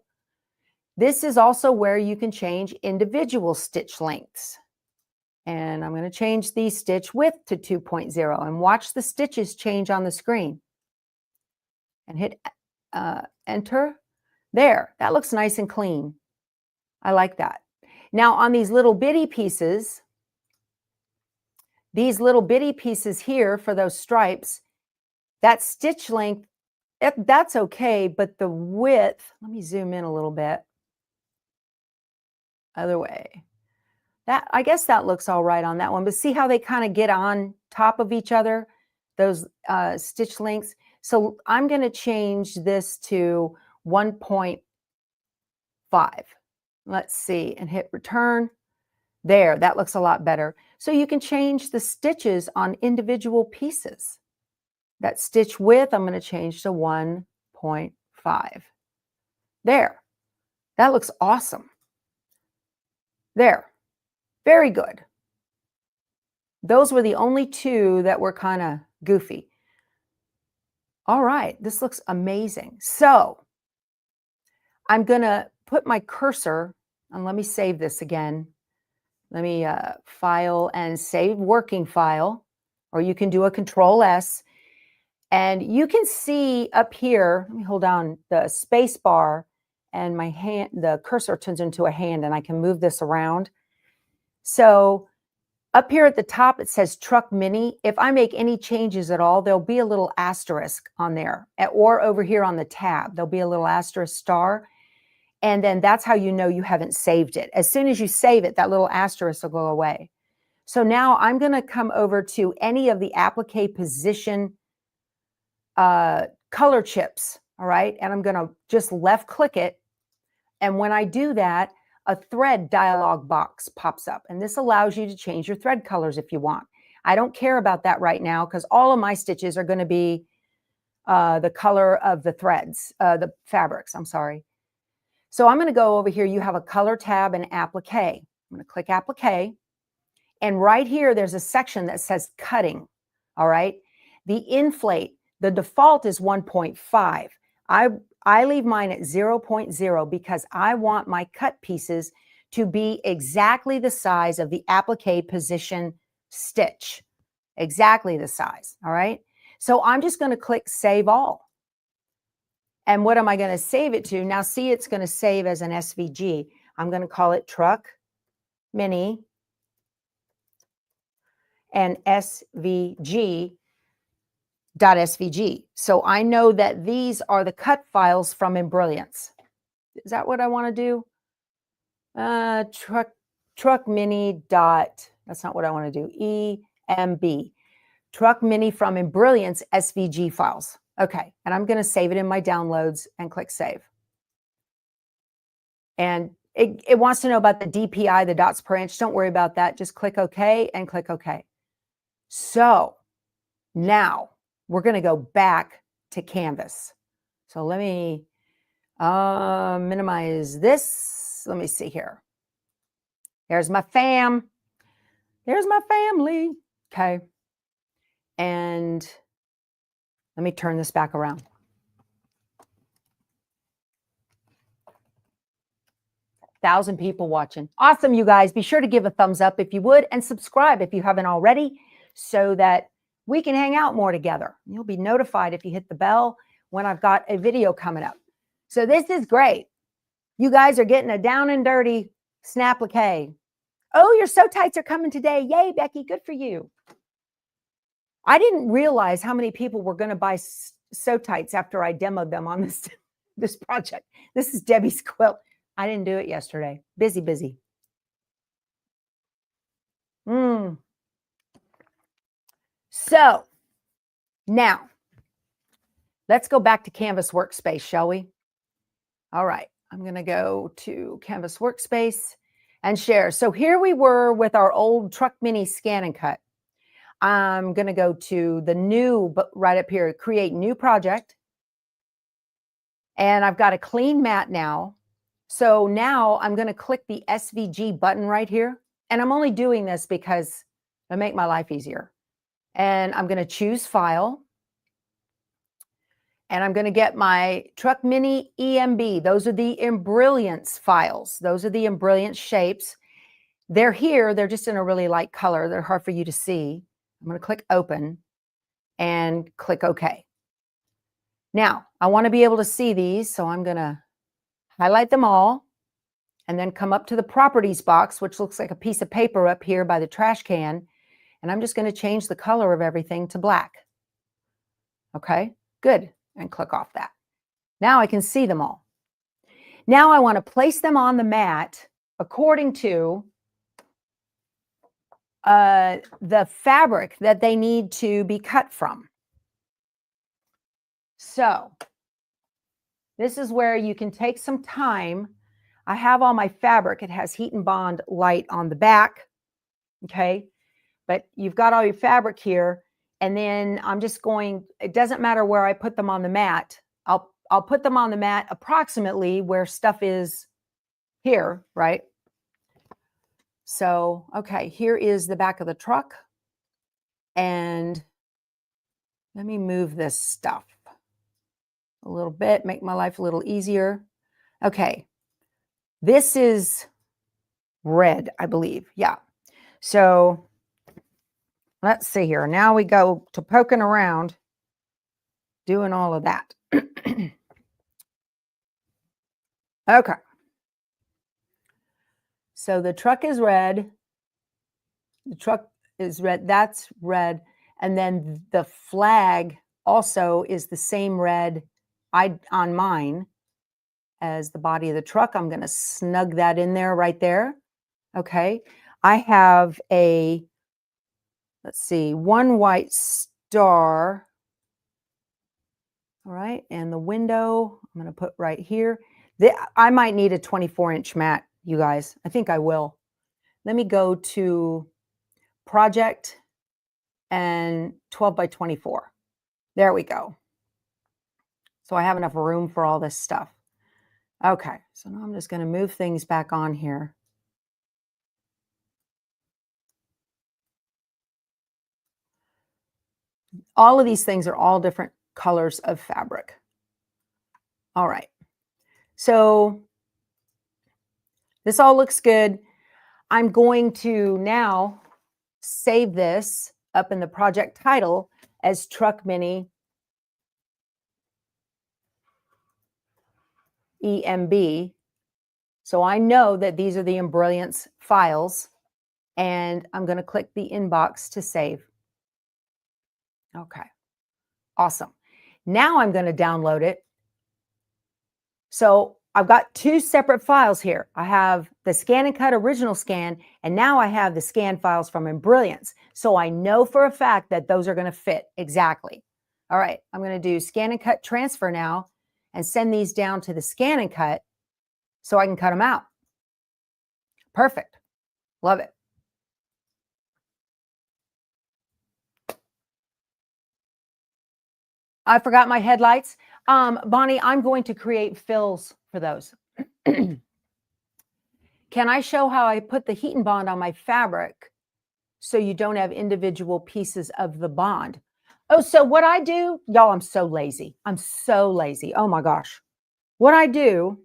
This is also where you can change individual stitch lengths. And I'm going to change the stitch width to 2.0 and watch the stitches change on the screen. And hit enter. There, that looks nice and clean. I like that. Now on these little bitty pieces here for those stripes, that stitch length, that's okay, but the width, let me zoom in a little bit. Other way. That, I guess that looks all right on that one, but see how they kind of get on top of each other, those stitch lengths? So I'm going to change this to 1.5. Let's see, and hit return. There, that looks a lot better. So you can change the stitches on individual pieces. That stitch width, I'm going to change to 1.5. There, that looks awesome. There, very good. Those were the only two that were kind of goofy. All right, this looks amazing. So I'm going to put my cursor, and let me save this again. Let me file and save working file, or you can do a Control S. And you can see up here, let me hold down the space bar, and my hand, the cursor turns into a hand, and I can move this around. So up here at the top, it says Truck Mini. If I make any changes at all, there'll be a little asterisk on there, or over here on the tab, there'll be a little asterisk star. And then that's how you know you haven't saved it. As soon as you save it, that little asterisk will go away. So now I'm going to come over to any of the applique position color chips, all right? And I'm going to just left click it. And when I do that, a thread dialog box pops up. And this allows you to change your thread colors if you want. I don't care about that right now because all of my stitches are going to be the color of the threads, the fabrics, I'm sorry. So I'm going to go over here. You have a color tab and applique. I'm going to click applique. And right here, there's a section that says cutting. All right. The inflate, the default is 1.5. I leave mine at 0.0 because I want my cut pieces to be exactly the size of the applique position stitch. Exactly the size. All right. So I'm just going to click Save All. And what am I going to save it to? Now, see, it's going to save as an SVG. I'm going to call it Truck Mini and SVG.svg. So I know that these are the cut files from Embrilliance. Is that what I want to do? Truck Mini dot, that's not what I want to do. EMB. Truck Mini from Embrilliance SVG files. Okay, and I'm going to save it in my downloads and click Save. And it wants to know about the DPI, the dots per inch. Don't worry about that. Just click OK and click OK. So now we're going to go back to Canvas. So let me minimize this. Let me see here. There's my fam. There's my family. Okay. And let me turn this back around. Thousand people watching. Awesome, you guys. Be sure to give a thumbs up if you would, and subscribe if you haven't already, so that we can hang out more together. You'll be notified if you hit the bell when I've got a video coming up. So this is great. You guys are getting a down and dirty Snaplique. Oh, your sew tights are coming today. Yay, Becky, good for you. I didn't realize how many people were going to buy sew tights after I demoed them on this project. This is Debbie's quilt. I didn't do it yesterday. Busy. So now let's go back to CanvasWorkspace, shall we? All right. I'm going to go to CanvasWorkspace and share. So here we were with our old Truck Mini ScanNCut. I'm going to go to the new, but right up here, create new project. And I've got a clean mat now. So now I'm going to click the SVG button right here. And I'm only doing this because it'll make my life easier. And I'm going to choose File. And I'm going to get my Truck Mini EMB. Those are the Embrilliance files. Those are the Embrilliance shapes. They're here. They're just in a really light color. They're hard for you to see. I'm going to click Open and click OK. Now, I want to be able to see these, so I'm going to highlight them all and then come up to the Properties box, which looks like a piece of paper up here by the trash can. And I'm just going to change the color of everything to black. Okay, good. And click off that. Now I can see them all. Now I want to place them on the mat according to the fabric that they need to be cut from. So this is where you can take some time. I have all my fabric. It has Heat and Bond light on the back. Okay, but you've got all your fabric here. And then I'm just going, it doesn't matter where I put them on the mat. I'll put them on the mat approximately where stuff is here, right? So, okay, here is the back of the truck. And let me move this stuff a little bit, make my life a little easier. Okay, this is red, I believe. Yeah. So let's see here. Now we go to poking around, doing all of that. Okay. So the truck is red. The truck is red. That's red. And then the flag also is the same red on mine as the body of the truck. I'm going to snug that in there right there. Okay. I have a, let's see, one white star. All right. And the window, I'm going to put right here. I might need a 24-inch mat, you guys. I think I will. Let me go to Project and 12 by 24. There we go. So I have enough room for all this stuff. Okay. So now I'm just going to move things back on here. All of these things are all different colors of fabric. All right. So this all looks good. I'm going to now save this up in the project title as Truck Mini EMB. So I know that these are the Embrilliance files, and I'm going to click the inbox to save. Okay, awesome. Now I'm going to download it. So I've got two separate files here. I have the ScanNCut original scan, and now I have the scan files from Embrilliance. So I know for a fact that those are going to fit exactly. All right, I'm going to do ScanNCut transfer now and send these down to the ScanNCut so I can cut them out. Perfect. Love it. I forgot my headlights. Bonnie, I'm going to create fills for those. Can I show how I put the heat and bond on my fabric so you don't have individual pieces of the bond? Oh, so what I do, y'all, I'm so lazy. I'm so lazy. Oh my gosh. What I do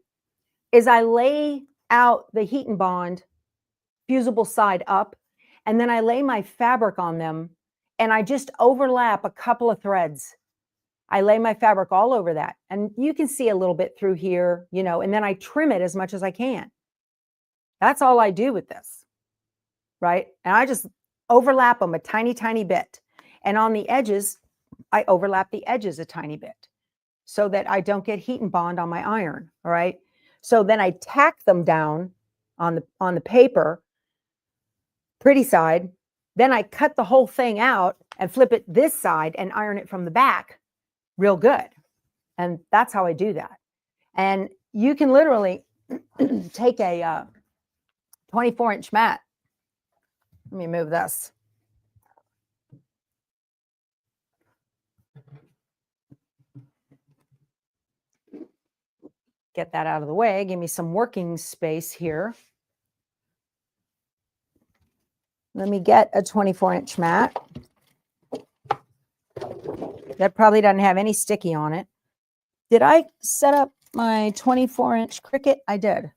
is I lay out the heat and bond fusible side up, and then I lay my fabric on them, and I just overlap a couple of threads. I lay my fabric all over that, and you can see a little bit through here, you know, and then I trim it as much as I can. That's all I do with this, right? And I just overlap them a tiny, tiny bit. And on the edges, I overlap the edges a tiny bit so that I don't get heat and bond on my iron, all right? So then I tack them down on the paper, pretty side. Then I cut the whole thing out and flip it this side and iron it from the back real good. And that's how I do that. And you can literally take a 24-inch mat. Let me move this. Get that out of the way. Give me some working space here. Let me get a 24-inch mat. That probably doesn't have any sticky on it. Did I set up my 24-inch Cricut? I did.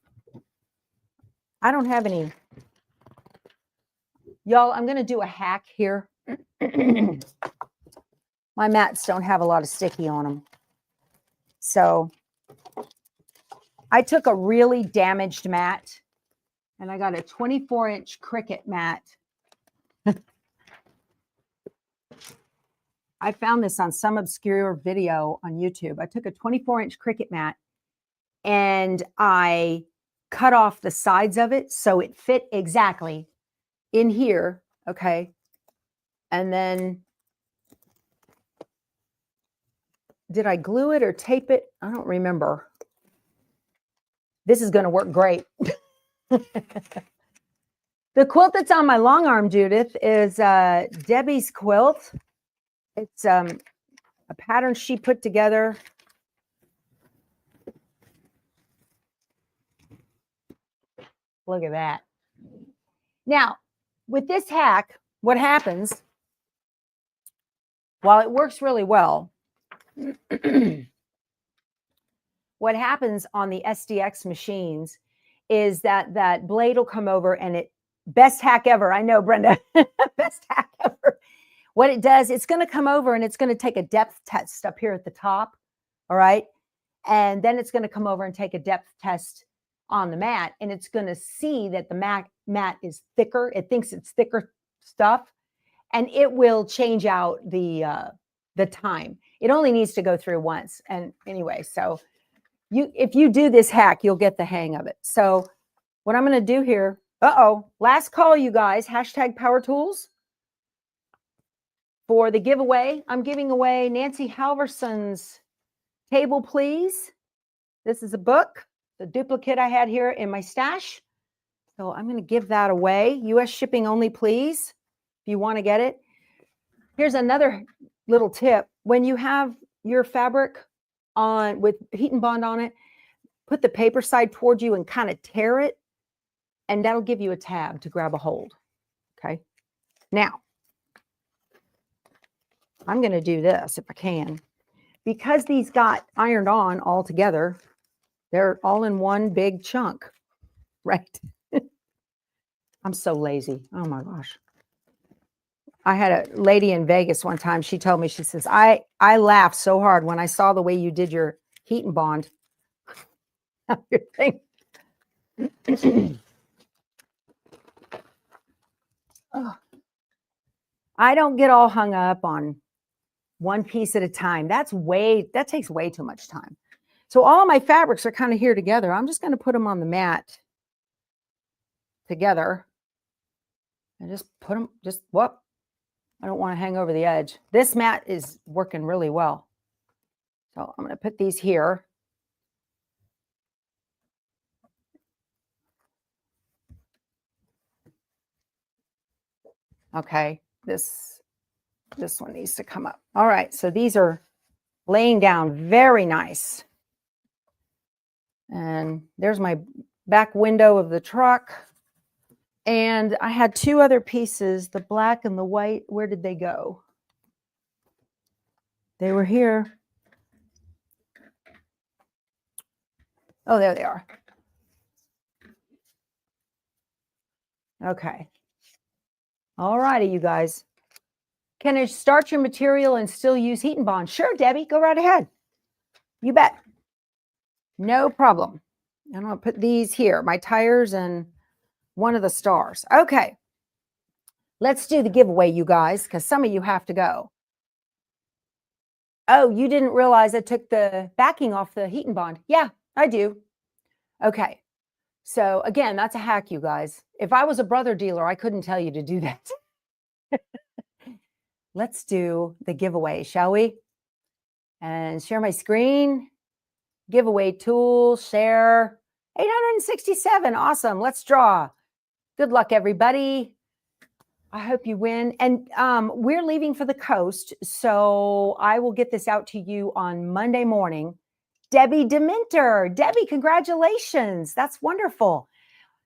I don't have any. Y'all, I'm going to do a hack here. My mats don't have a lot of sticky on them. So I took a really damaged mat and I got a 24-inch Cricut mat. I found this on some obscure video on YouTube. I took a 24-inch Cricut mat and I cut off the sides of it so it fit exactly in here, okay? And then, did I glue it or tape it? I don't remember. This is going to work great. The quilt that's on my long arm, Judith, is Debbie's quilt. It's a pattern she put together. Look at that. Now, with this hack, what happens, while it works really well, what happens on the SDX machines is that that blade will come over and it, best hack ever. I know, Brenda, best hack ever. What it does, it's going to come over and it's going to take a depth test up here at the top. All right. And then it's going to come over and take a depth test on the mat. And it's going to see that the mat is thicker. It thinks it's thicker stuff. And it will change out the time. It only needs to go through once. And anyway, so if you do this hack, you'll get the hang of it. So what I'm going to do here, last call, you guys, hashtag Power Tools. For the giveaway, I'm giving away Nancy Halverson's Table Please. This is a book, the duplicate I had here in my stash. So I'm going to give that away. US shipping only, please, if you want to get it. Here's another little tip. When you have your fabric on with heat and bond on it, put the paper side towards you and kind of tear it, and that'll give you a tab to grab a hold. Okay. Now, I'm going to do this if I can. Because these got ironed on all together, they're all in one big chunk, right? I'm so lazy. Oh my gosh. I had a lady in Vegas one time. She told me, she says, I laughed so hard when I saw the way you did your heat and bond. Your thing. Oh. I don't get all hung up on one piece at a time. That takes way too much time. So all of my fabrics are kind of here together. I'm just going to put them on the mat together and just put them, I don't want to hang over the edge. This mat is working really well. So I'm going to put these here. Okay, this one needs to come up. All right, so these are laying down very nice. And there's my back window of the truck. And I had two other pieces, the black and the white. Where did they go? They were here. Oh, there they are. Okay. All righty, you guys. Can I start your material and still use heat and bond? Sure, Debbie, go right ahead. You bet. No problem. I'm going to put these here, my tires and one of the stars. Okay. Let's do the giveaway, you guys, because some of you have to go. Oh, you didn't realize I took the backing off the heat and bond. Yeah, I do. Okay. So again, that's a hack, you guys. If I was a brother dealer, I couldn't tell you to do that. Let's do the giveaway, shall we? And share my screen. Giveaway tool, share. 867. Awesome. Let's draw. Good luck, everybody. I hope you win. And we're leaving for the coast, so I will get this out to you on Monday morning. Debbie Deminter. Debbie, congratulations. That's wonderful.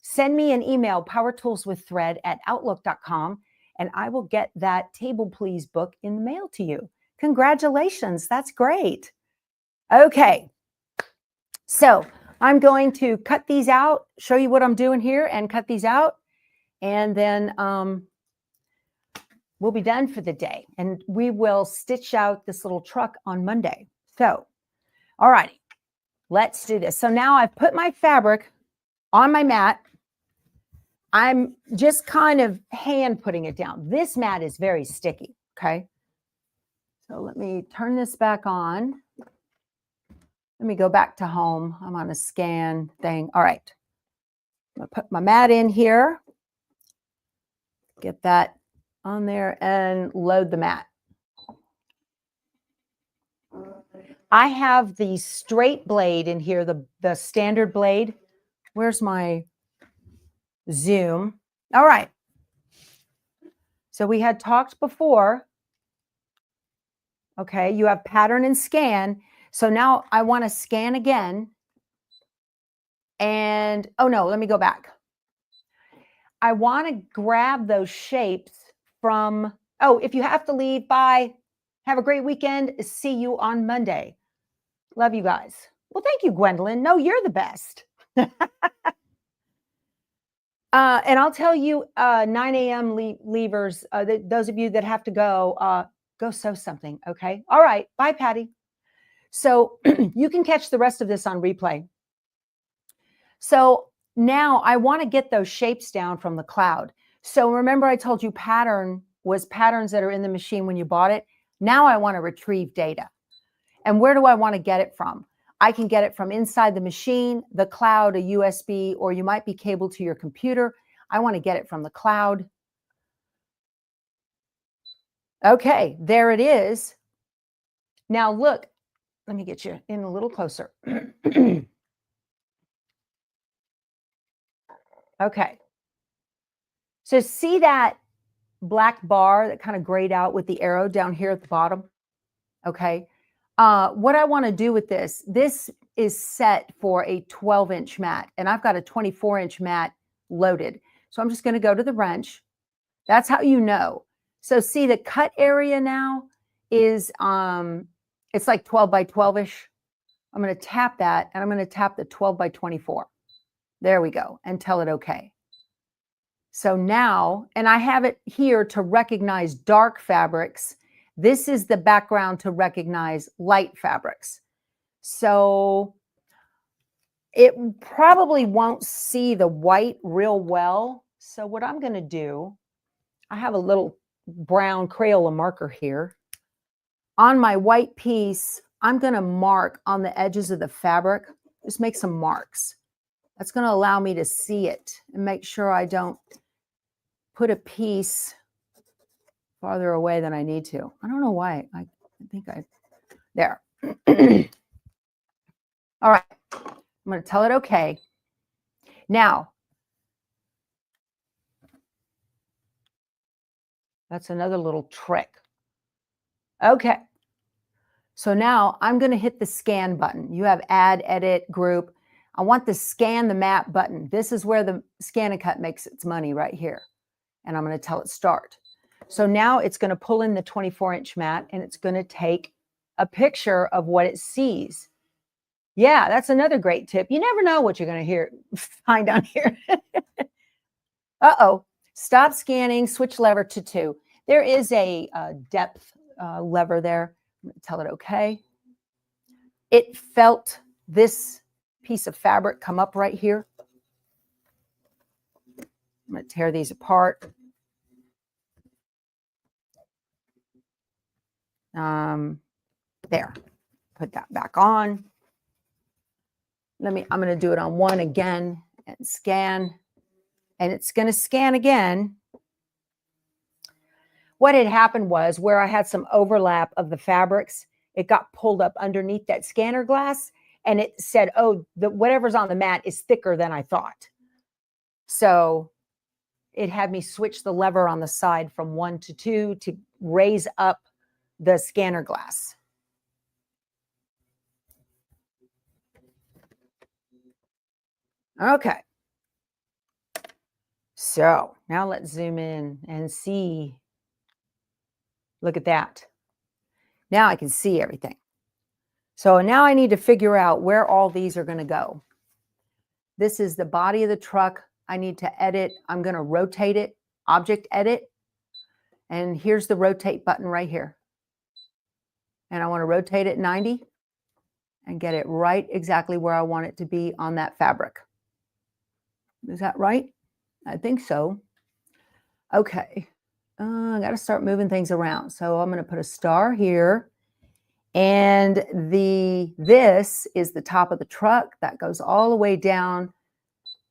Send me an email, powertoolswiththread@outlook.com, and I will get that Table Please book in the mail to you. Congratulations. That's great. Okay. So I'm going to cut these out, show you what I'm doing here, and cut these out. And then we'll be done for the day. And we will stitch out this little truck on Monday. So, all righty, let's do this. So now I've put my fabric on my mat. I'm just kind of hand putting it down. This mat is very sticky, okay? So let me turn this back on. Let me go back to home. I'm on a scan thing. All right. I'm going to put my mat in here. Get that on there and load the mat. I have the straight blade in here, the standard blade. Where's my zoom? All right. So we had talked before. Okay, you have pattern and scan. So now I want to scan again. And, oh no, let me go back. I want to grab those shapes from, oh, if you have to leave, bye. Have a great weekend. See you on Monday. Love you guys. Well, thank you, Gwendolyn. No, you're the best. And I'll tell you, 9 a.m. leavers, those of you that have to go, go sew something, okay? All right. Bye, Patty. So you can catch the rest of this on replay. So now I want to get those shapes down from the cloud. So remember I told you pattern was patterns that are in the machine when you bought it. Now I want to retrieve data. And where do I want to get it from? I can get it from inside the machine, the cloud, a USB, or you might be cabled to your computer. I want to get it from the cloud. Okay, there it is. Now look, let me get you in a little closer. Okay. So see that black bar that kind of grayed out with the arrow down here at the bottom? Okay. What I want to do with this is set for a 12-inch mat, and I've got a 24-inch mat loaded. So I'm just going to go to the wrench. That's how you know. So see the cut area now is, it's like 12 by 12-ish. I'm going to tap that, and I'm going to tap the 12 by 24. There we go, and tell it okay. So now, and I have it here to recognize dark fabrics. This is the background to recognize light fabrics. So it probably won't see the white real well. So what I'm going to do, I have a little brown Crayola marker here. On my white piece, I'm going to mark on the edges of the fabric. Just make some marks. That's going to allow me to see it and make sure I don't put a piece farther away than I need to. I don't know why. I think there. All right. I'm going to tell it okay. Now, That's another little trick. Okay. So now I'm going to hit the scan button. You have add, edit, group. I want the scan the map button. This is where the ScanNCut makes its money right here. And I'm going to tell it start. So now it's going to pull in the 24-inch mat and it's going to take a picture of what it sees. Yeah, that's another great tip. You never know what you're going to find on here. Uh-oh. Stop scanning, switch lever to 2. There is a depth lever there. I'm going to tell it okay. It felt this piece of fabric come up right here. I'm going to tear these apart. There. Put that back on. I'm going to do it on 1 again and scan. And it's going to scan again. What had happened was where I had some overlap of the fabrics, it got pulled up underneath that scanner glass and it said, oh, whatever's on the mat is thicker than I thought. So it had me switch the lever on the side from 1 to 2 to raise up the scanner glass. Okay. So now let's zoom in and see. Look at that. Now I can see everything. So now I need to figure out where all these are going to go. This is the body of the truck. I need to edit. I'm going to rotate it, object edit. And here's the rotate button right here. And I want to rotate it 90 and get it right exactly where I want it to be on that fabric. Is that right? I think so. Okay. I got to start moving things around. So I'm going to put a star here. And this is the top of the truck. That goes all the way down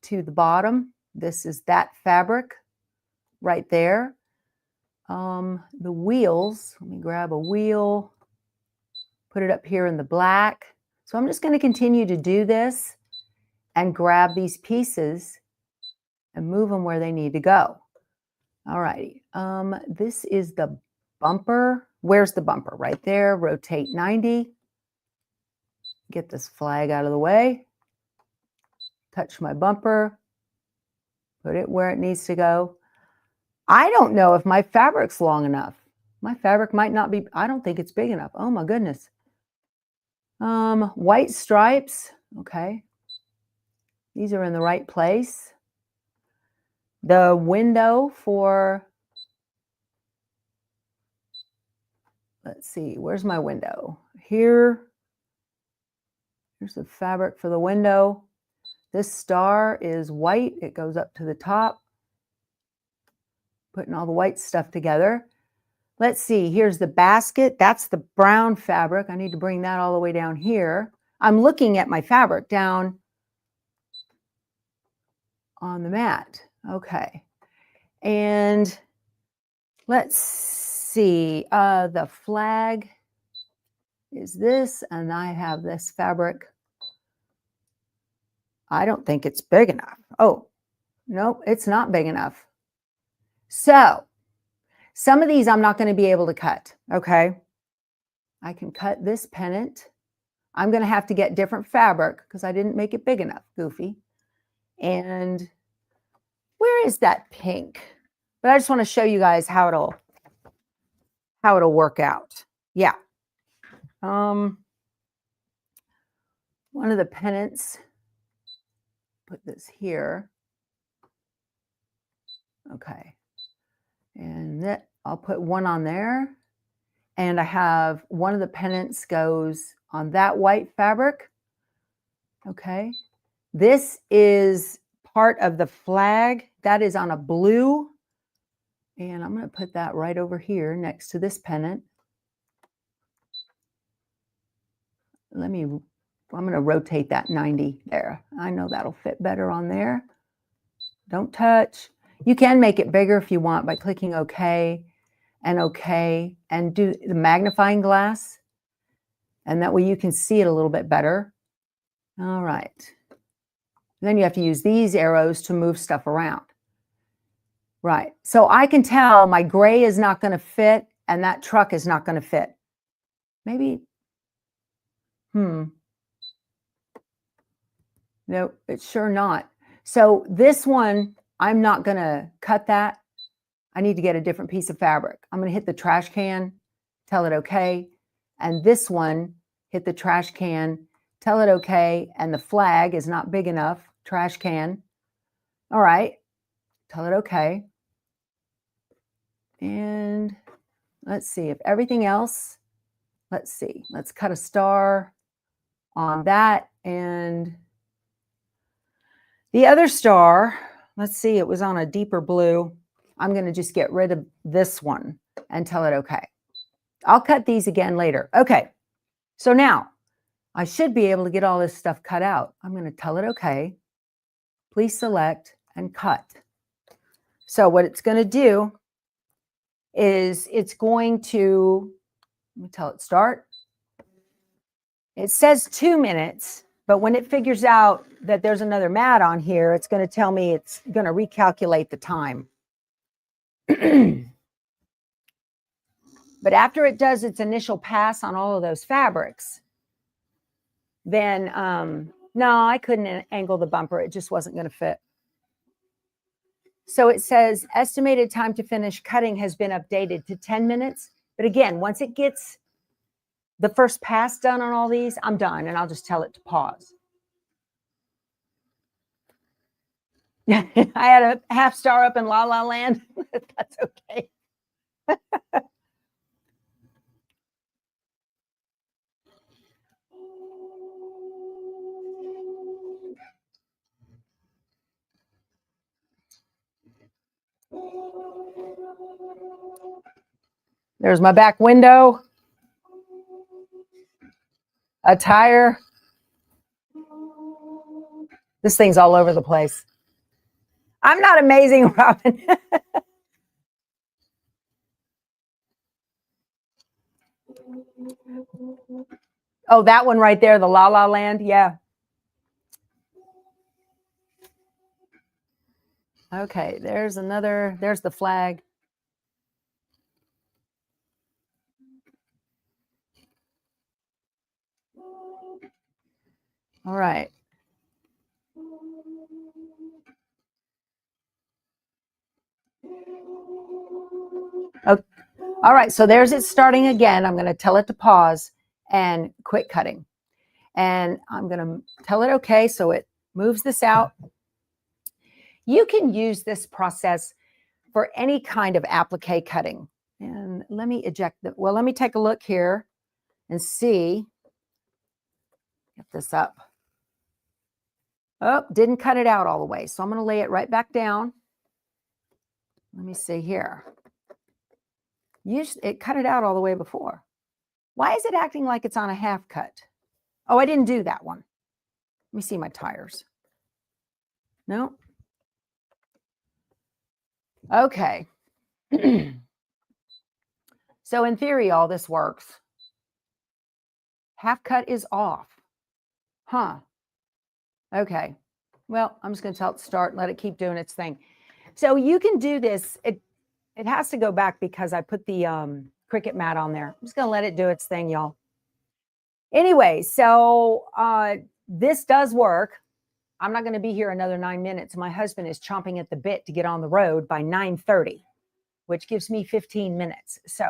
to the bottom. This is that fabric right there. The wheels, let me grab a wheel, put it up here in the black. So I'm just going to continue to do this and grab these pieces and move them where they need to go. All righty. This is the bumper. Where's the bumper? Right there. Rotate 90. Get this flag out of the way. Touch my bumper. Put it where it needs to go. I don't know if my fabric's long enough. My fabric might not be, I don't think it's big enough. Oh my goodness. White stripes. Okay. These are in the right place. The window for, let's see, where's my window? Here. Here's the fabric for the window. This star is white. It goes up to the top. Putting all the white stuff together. Let's see, here's the basket. That's the brown fabric. I need to bring that all the way down here. I'm looking at my fabric down on the mat. Okay. And let's see, the flag is this, and I have this fabric. I don't think it's big enough. Oh, no, it's not big enough. So some of these I'm not going to be able to cut, okay? I can cut this pennant. I'm going to have to get different fabric because I didn't make it big enough, goofy. And where is that pink? But I just want to show you guys how it'll work out. Yeah. One of the pennants, put this here. Okay. And that I'll put one on there. And I have one of the pennants goes on that white fabric. Okay. This is part of the flag. That is on a blue. And I'm going to put that right over here next to this pennant. I'm going to rotate that 90 there. I know that'll fit better on there. Don't touch. You can make it bigger if you want by clicking OK and do the magnifying glass. And that way you can see it a little bit better. All right. Then you have to use these arrows to move stuff around. Right. So I can tell my gray is not going to fit and that truck is not going to fit. Maybe, no, it's sure not. So this one, I'm not going to cut that. I need to get a different piece of fabric. I'm going to hit the trash can, tell it okay. And this one, hit the trash can, tell it okay. And the flag is not big enough, trash can. All right, tell it okay. And let's see if everything else, let's see, let's cut a star on that. And the other star, let's see, it was on a deeper blue. I'm going to just get rid of this one and tell it okay. I'll cut these again later. Okay, so now I should be able to get all this stuff cut out. I'm going to tell it okay. Please select and cut. So what it's going to do is it's going to, let me tell it start. It says 2 minutes, but when it figures out that there's another mat on here, it's going to tell me it's going to recalculate the time. But after it does its initial pass on all of those fabrics, then, no, I couldn't angle the bumper. It just wasn't going to fit. So it says estimated time to finish cutting has been updated to 10 minutes. But again, once it gets the first pass done on all these, I'm done, and I'll just tell it to pause. I had a half star up in La La Land. That's okay. There's my back window, a tire. This thing's all over the place. I'm not amazing, Robin. Oh, that one right there, the La La Land. Yeah. Okay, there's another, there's the flag. All right. Okay. All right, so there's it starting again. I'm going to tell it to pause and quit cutting. And I'm going to tell it okay, so it moves this out. You can use this process for any kind of applique cutting. And let me eject the, well, let me take a look here and see. Get this up. Oh, didn't cut it out all the way. So I'm going to lay it right back down. Let me see here. It cut it out all the way before. Why is it acting like it's on a half cut? Oh, I didn't do that one. Let me see my tires. No. Okay. So in theory, all this works. Half cut is off. Huh. Okay. Well, I'm just going to tell it to start and let it keep doing its thing. So you can do this. It has to go back because I put the Cricut mat on there. I'm just going to let it do its thing, y'all. Anyway, so this does work. I'm not going to be here another 9 minutes. My husband is chomping at the bit to get on the road by 9:30, which gives me 15 minutes. So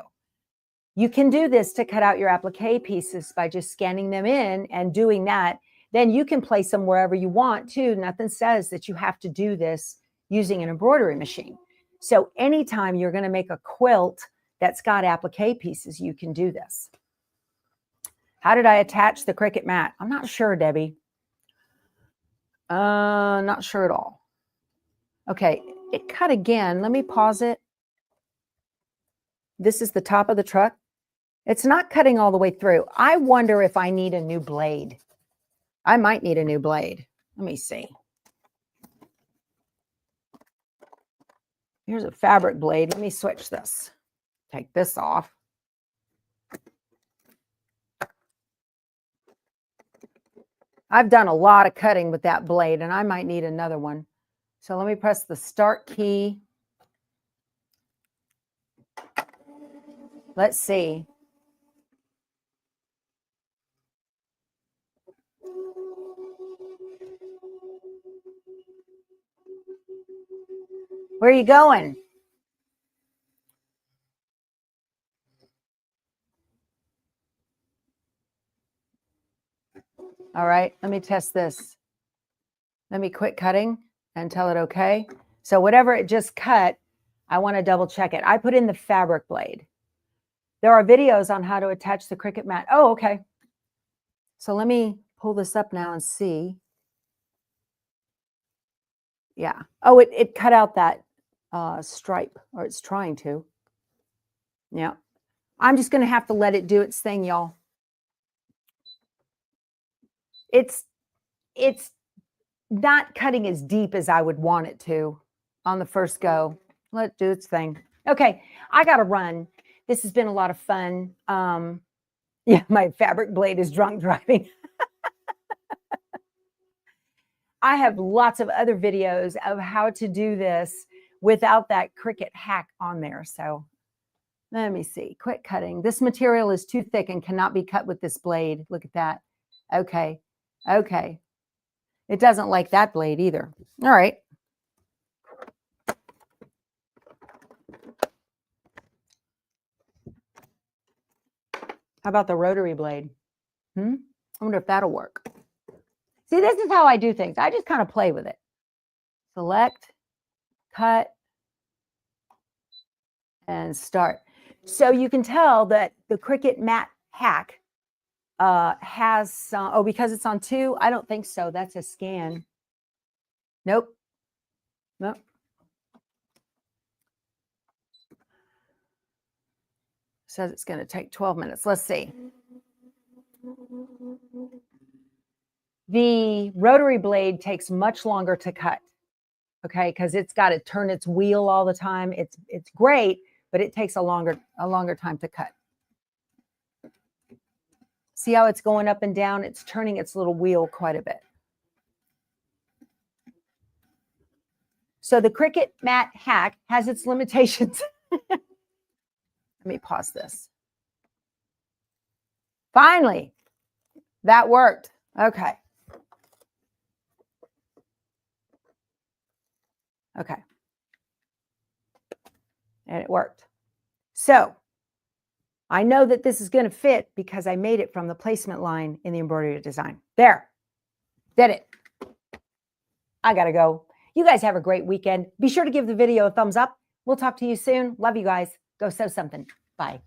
you can do this to cut out your applique pieces by just scanning them in and doing that. Then you can place them wherever you want too. Nothing says that you have to do this using an embroidery machine. So anytime you're going to make a quilt that's got applique pieces, you can do this. How did I attach the Cricut mat? I'm not sure, Debbie. Not sure at all. Okay, it cut again. Let me pause it. This is the top of the truck. It's not cutting all the way through. I wonder if I need a new blade. I might need a new blade. Let me see. Here's a fabric blade. Let me switch this. Take this off. I've done a lot of cutting with that blade, and I might need another one. So let me press the start key. Let's see. Where are you going? All right, let me test this. Let me quit cutting and tell it okay. So whatever it just cut, I want to double check it. I put in the fabric blade. There are videos on how to attach the Cricut mat. Oh, okay. So let me pull this up now and see. Yeah. Oh, it cut out that stripe, or it's trying to. Yeah. I'm just going to have to let it do its thing, y'all. It's not cutting as deep as I would want it to on the first go. Let it do its thing. Okay, I got to run. This has been a lot of fun. Yeah, my fabric blade is drunk driving. I have lots of other videos of how to do this without that Cricut hack on there. So let me see. Quit cutting. This material is too thick and cannot be cut with this blade. Look at that. Okay. Okay. It doesn't like that blade either. All right. How about the rotary blade? I wonder if that'll work. See, this is how I do things. I just kind of play with it. Select, cut, and start. So you can tell that the Cricut mat hack has some, oh, because it's on 2? I don't think so. That's a scan. Nope. Nope. Says it's going to take 12 minutes. Let's see. The rotary blade takes much longer to cut, okay, because it's got to turn its wheel all the time. It's great, but it takes a longer time to cut. See how it's going up and down? It's turning its little wheel quite a bit. So the Cricut mat hack has its limitations. Let me pause this. Finally, that worked. Okay. Okay. And it worked. So I know that this is going to fit because I made it from the placement line in the embroidery design. There. Did it. I got to go. You guys have a great weekend. Be sure to give the video a thumbs up. We'll talk to you soon. Love you guys. Go sew something. Bye.